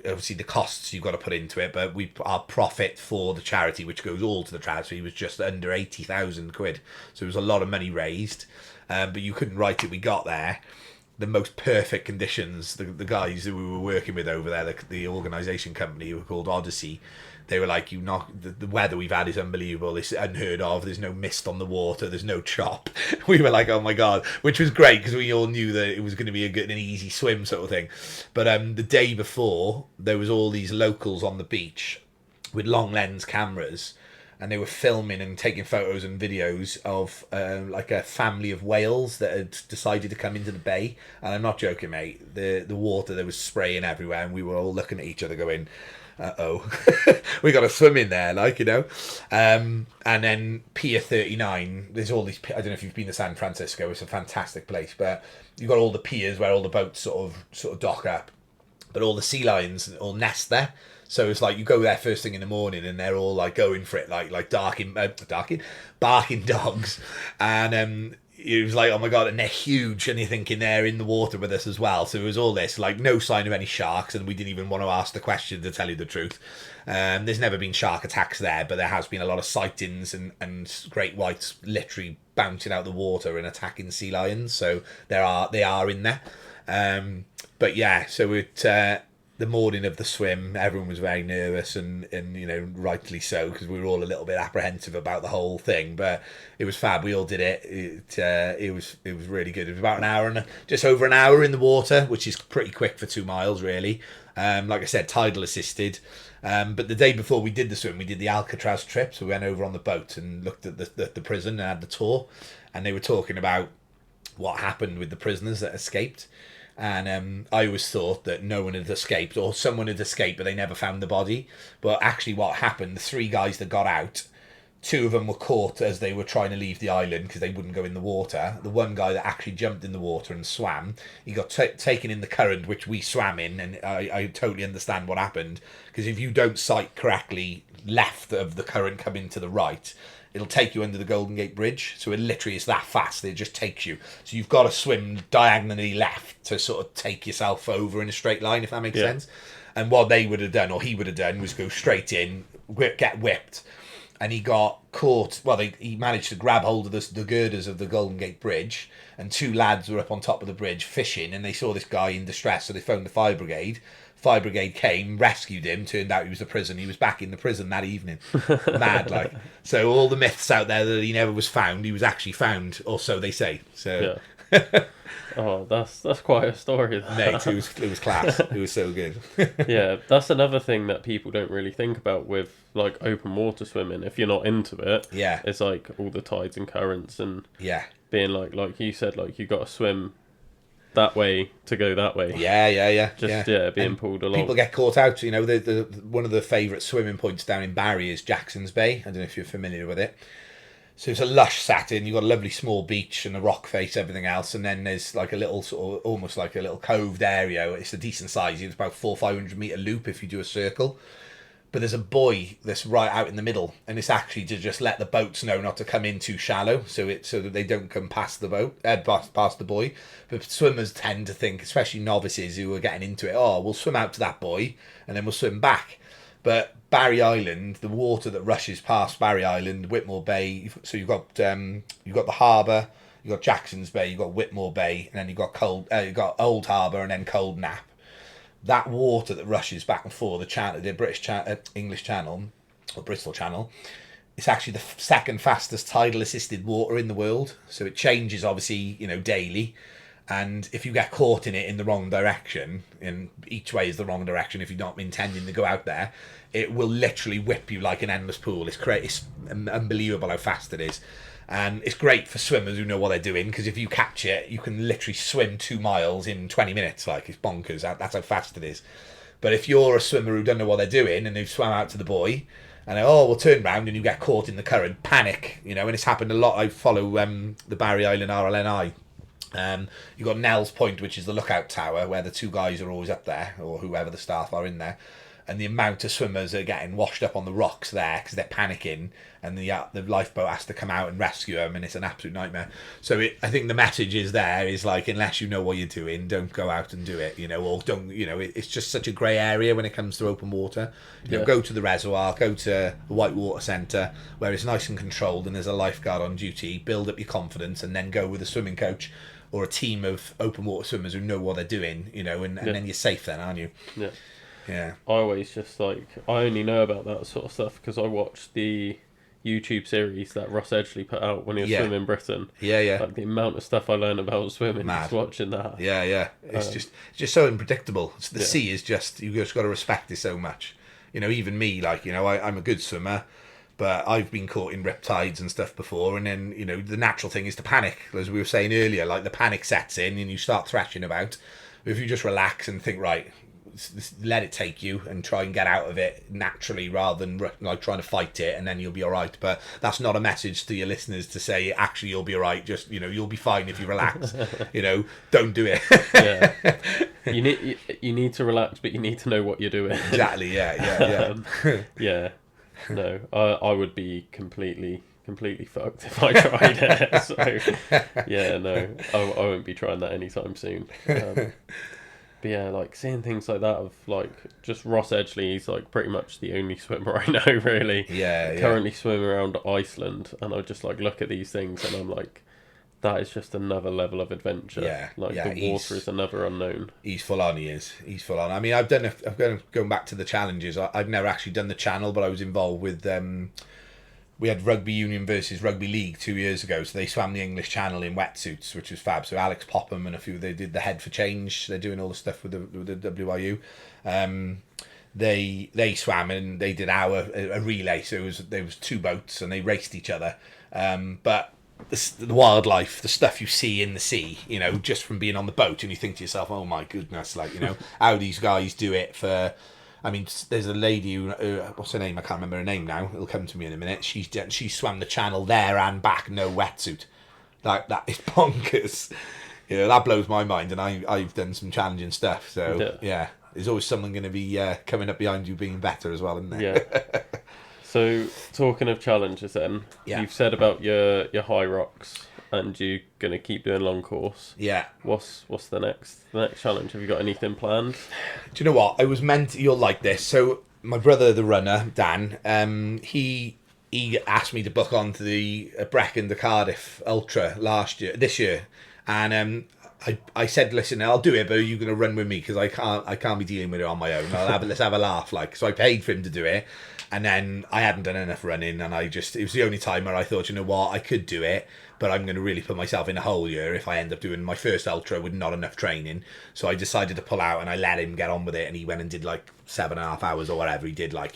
obviously the costs you've got to put into it, but our profit for the charity, which goes all to the charity, was just under 80,000 quid. So it was a lot of money raised, but you couldn't write it. We got there, the most perfect conditions. The guys that we were working with over there, the organisation company, who were called Odyssey, they were like, the weather we've had is unbelievable. It's unheard of. There's no mist on the water. There's no chop. We were like, oh my God, which was great because we all knew that it was going to be a good and easy swim sort of thing. But the day before, there was all these locals on the beach with long lens cameras, and they were filming and taking photos and videos of like a family of whales that had decided to come into the bay. And I'm not joking, mate. The water, there was spraying everywhere, and we were all looking at each other going, uh-oh, we got to swim in there, like, you know. And then Pier 39, there's all these, I don't know if you've been to San Francisco, it's a fantastic place, but you've got all the piers where all the boats sort of dock up, but all the sea lions all nest there. So it's like you go there first thing in the morning, and they're all like going for it, like barking dogs. And it was like, oh my God, and they're huge, and you're thinking they're in the water with us as well. So it was all this, like, no sign of any sharks, and we didn't even want to ask the question, to tell you the truth. There's never been shark attacks there, but there has been a lot of sightings and great whites literally bouncing out the water and attacking sea lions. So they are in there. But yeah, so the morning of the swim, everyone was very nervous, and you know, rightly so, because we were all a little bit apprehensive about the whole thing. But it was fab. We all did it. It was really good. It was about just over an hour in the water, which is pretty quick for 2 miles, really. Like I said, tidal assisted. But the day before we did the swim, we did the Alcatraz trip. So we went over on the boat and looked at the prison and had the tour. And they were talking about what happened with the prisoners that escaped. And I always thought that no one had escaped, or someone had escaped, but they never found the body. But actually what happened, the 3 guys that got out, 2 of them were caught as they were trying to leave the island because they wouldn't go in the water. The one guy that actually jumped in the water and swam, he got taken in the current, which we swam in, and I totally understand what happened. Because if you don't sight correctly left of the current coming to the right, it'll take you under the Golden Gate Bridge. So it literally is that fast. It just takes you. So you've got to swim diagonally left to sort of take yourself over in a straight line, if that makes sense. And what they would have done, or he would have done, was go straight in, get whipped. And he got caught. Well, he managed to grab hold of the girders of the Golden Gate Bridge, and 2 lads were up on top of the bridge fishing, and they saw this guy in distress, so they phoned the fire brigade. Fire brigade came, rescued him. Turned out he was a prison. He was back in the prison that evening. Mad, like. So all the myths out there that he never was found, he was actually found, or so they say. So.
Yeah. Oh, that's quite a story.
Mate, it was class. It was so good.
Yeah, that's another thing that people don't really think about with like open water swimming. If you're not into it,
Yeah.
it's like all the tides and currents and
Yeah.
being like you said, like you got to swim that way to go that way.
Yeah.
Just being
And
pulled along.
people get caught out. You know, the one of the favourite swimming points down in Barry is Jackson's Bay. I don't know if you're familiar with it. So it's a lush satin. You've got a lovely small beach and a rock face, everything else, and then there's like a little sort of almost like a little coved area. It's a decent size. It's about 400-500 metre loop if you do a circle. But there's a buoy that's right out in the middle, and it's actually to just let the boats know not to come in too shallow, so that they don't come past the boat, past the buoy. But swimmers tend to think, especially novices who are getting into it, oh, we'll swim out to that buoy and then we'll swim back. But Barry Island, the water that rushes past Barry Island, Whitmore Bay, so you've got the harbour, you've got Jackson's Bay, you've got Whitmore Bay, and then you've got Old Harbour, and then Cold Nap. That water that rushes back and forth, the English Channel, or Bristol Channel, it's actually the second fastest tidal assisted water in the world. So it changes obviously, daily. And if you get caught in it in the wrong direction, and each way is the wrong direction if you're not intending to go out there, it will literally whip you like an endless pool. It's unbelievable how fast it is. And it's great for swimmers who know what they're doing, because if you catch it, you can literally swim 2 miles in 20 minutes. Like, it's bonkers. That's how fast it is. But if you're a swimmer who don't know what they're doing and they've swam out to the buoy, and we'll turn round, and you get caught in the current, panic, and it's happened a lot. I follow the Barry Island RLNI. You've got Nell's Point, which is the lookout tower, where the 2 guys are always up there, or whoever the staff are in there. And the amount of swimmers are getting washed up on the rocks there because they're panicking, and the lifeboat has to come out and rescue them, and it's an absolute nightmare. So I think the message is like, unless you know what you're doing, don't go out and do it, or don't, it's just such a grey area when it comes to open water. Go to the reservoir, go to the Whitewater Centre, where it's nice and controlled and there's a lifeguard on duty, build up your confidence, and then go with a swimming coach or a team of open water swimmers who know what they're doing, and then you're safe then, aren't you?
Yeah.
Yeah.
I always just I only know about that sort of stuff because I watched the YouTube series that Ross Edgley put out when he was swimming in Britain.
Yeah.
Like the amount of stuff I learned about swimming
Mad.
just watching that.
Yeah. It's just so unpredictable. The sea is just, you've just got to respect it so much. Even me, I'm a good swimmer, but I've been caught in riptides and stuff before, and then, the natural thing is to panic. As we were saying earlier, like the panic sets in and you start thrashing about. If you just relax and think, right, let it take you and try and get out of it naturally rather than like trying to fight it, and then you'll be all right. But that's not a message to your listeners to say actually you'll be all right. Just you'll be fine if you relax. Don't do it.
Yeah, you need to relax, but you need to know what you're doing.
Exactly. Yeah.
Yeah. No, I would be completely fucked if I tried it. So yeah, no, I won't be trying that anytime soon. But yeah, like seeing things like that of like just Ross Edgley, he's like pretty much the only swimmer I know really.
Yeah.
Currently swimming around Iceland, and I just like look at these things and I'm like, that is just another level of adventure.
Yeah.
The water is another unknown.
He's full on. He is. He's full on. I mean, going back to the challenges. I've never actually done the channel, but I was involved with. We had rugby union versus rugby league 2 years ago, so they swam the English Channel in wetsuits, which was fab. So Alex Popham and a few, they did the Head for Change. They're doing all the stuff with the WIU. They swam and they did a relay. So there was 2 boats and they raced each other. But the wildlife, the stuff you see in the sea, just from being on the boat, and you think to yourself, oh my goodness, how these guys do it for. I mean, there's a lady who, what's her name? I can't remember her name now. It'll come to me in a minute. She swam the channel there and back, no wetsuit. Like, that is bonkers. That blows my mind, and I've done some challenging stuff. So yeah, there's always someone going to be coming up behind you being better as well, isn't there?
Yeah. So talking of challenges, then you've said about your high rocks, and you're gonna keep doing long course.
Yeah.
What's the next challenge? Have you got anything planned?
Do you know what? You'll like this. So my brother, the runner, Dan, he asked me to book onto the Brecon to Cardiff Ultra this year, and I said, listen, I'll do it, but are you going to run with me? Because I can't be dealing with it on my own. Let's have a laugh. So I paid for him to do it, and then I hadn't done enough running, and it was the only time where I thought, you know what, I could do it, but I'm going to really put myself in a hole here if I end up doing my first ultra with not enough training. So I decided to pull out, and I let him get on with it, and he went and did 7.5 hours or whatever he did, so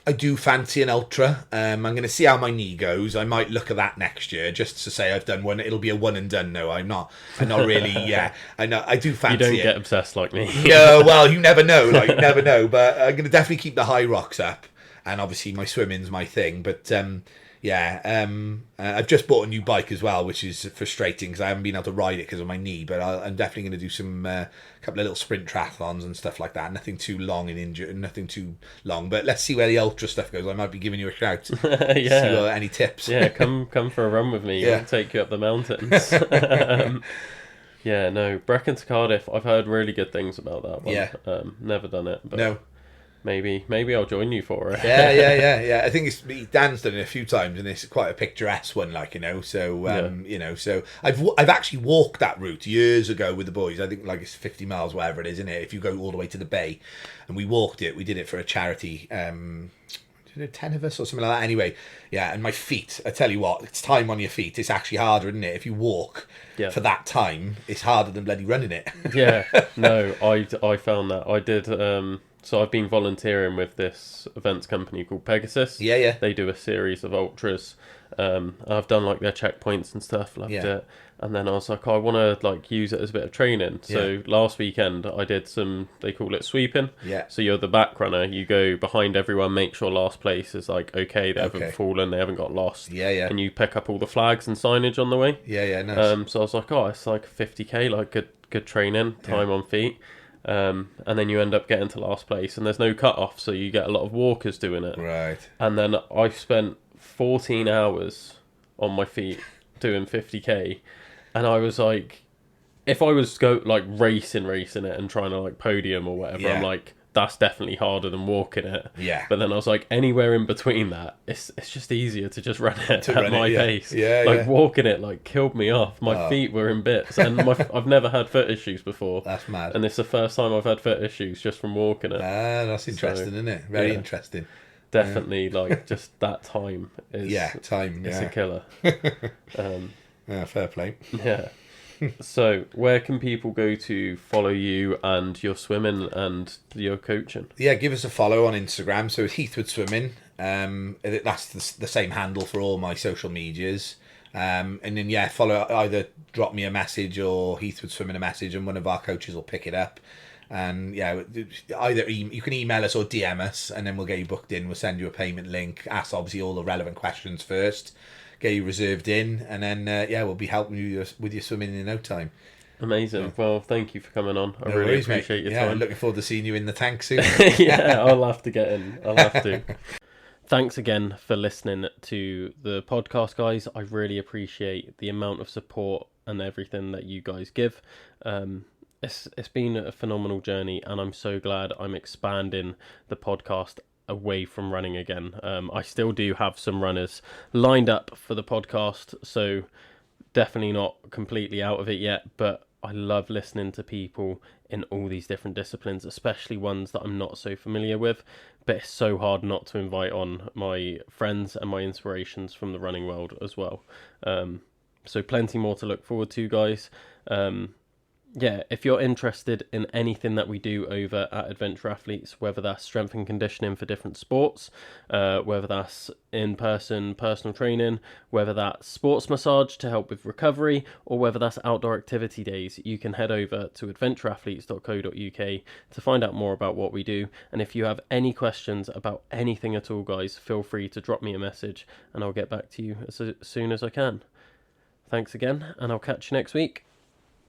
I do fancy an ultra. I'm going to see how my knee goes. I might look at that next year just to say I've done one. It'll be a one and done. No, I'm not really. Yeah, I know. I do fancy it.
You don't get obsessed like me.
No, well, you never know. You never know. But I'm going to definitely keep the high rocks up, and obviously my swimming's my thing. But I've just bought a new bike as well, which is frustrating because I haven't been able to ride it because of my knee. But I'm definitely going to do some couple of little sprint triathlons and stuff like that. Nothing too long nothing too long. But let's see where the ultra stuff goes. I might be giving you a shout.
Yeah. See
any tips?
Yeah, come for a run with me.
Yeah.
I'll take you up the mountains. Yeah, no, Brecon to Cardiff. I've heard really good things about that one.
Yeah.
Never done it, but
No.
Maybe I'll join you for it.
Yeah. I think Dan's done it a few times, and it's quite a picturesque one, So, so I've actually walked that route years ago with the boys. I think it's 50 miles, whatever it is, isn't it? If you go all the way to the bay, and we walked it. We did it for a charity. 10 of us or something like that. Anyway, yeah. And my feet, I tell you what, it's time on your feet. It's actually harder, isn't it? If you walk for that time, it's harder than bloody running it.
Yeah. No, I found that. I did. So I've been volunteering with this events company called Pegasus.
Yeah.
They do a series of ultras. I've done their checkpoints and stuff. Loved it. And then I was like, I want to use it as a bit of training. So last weekend I did they call it sweeping.
Yeah.
So you're the back runner. You go behind everyone, make sure last place is okay. They haven't fallen. They haven't got lost.
Yeah.
And you pick up all the flags and signage on the way.
Yeah. Nice.
So I was like, it's 50k, good training, time on feet. And then you end up getting to last place, and there's no cut off, so you get a lot of walkers doing it.
Right.
And then I spent 14 hours on my feet doing 50k, and I was like, if I was racing it and trying to podium or whatever, I'm that's definitely harder than walking it.
Yeah.
But then I was any where in between that, it's just easier to just run it at my pace.
Yeah.
Walking it killed me off. My feet were in bits, and I've never had foot issues before.
That's mad.
And it's the first time I've had foot issues just from walking it.
That's interesting, isn't it? Very interesting.
Definitely, just that time is it's a killer.
Fair play.
Yeah. So, where can people go to follow you and your swimming and your coaching?
Yeah, give us a follow on Instagram. So it's Heathwood Swimming. That's the same handle for all my social medias. And then follow. Either drop me a message or Heathwood Swimming a message, and one of our coaches will pick it up. And either you can email us or DM us, and then we'll get you booked in. We'll send you a payment link. Ask obviously all the relevant questions first. Get you reserved in, and then we'll be helping you with your swimming in no time.
Amazing. Well, thank you for coming on. I really
worries,
appreciate
mate.
your time.
I'm looking forward to seeing you in the tank soon.
Yeah, I'll have to get in. I'll have to. Thanks again for listening to the podcast, guys. I really appreciate the amount of support and everything that you guys give. It's been a phenomenal journey, and I'm so glad I'm expanding the podcast away from running again. I still do have some runners lined up for the podcast, so definitely not completely out of it yet, but I love listening to people in all these different disciplines, especially ones that I'm not so familiar with, but it's so hard not to invite on my friends and my inspirations from the running world as well. So plenty more to look forward to, guys. yeah, if you're interested in anything that we do over at Adventure Athletes, whether that's strength and conditioning for different sports, whether that's in-person personal training, whether that's sports massage to help with recovery, or whether that's outdoor activity days, you can head over to adventureathletes.co.uk to find out more about what we do. And if you have any questions about anything at all, guys, feel free to drop me a message and I'll get back to you as soon as I can. Thanks again, and I'll catch you next week.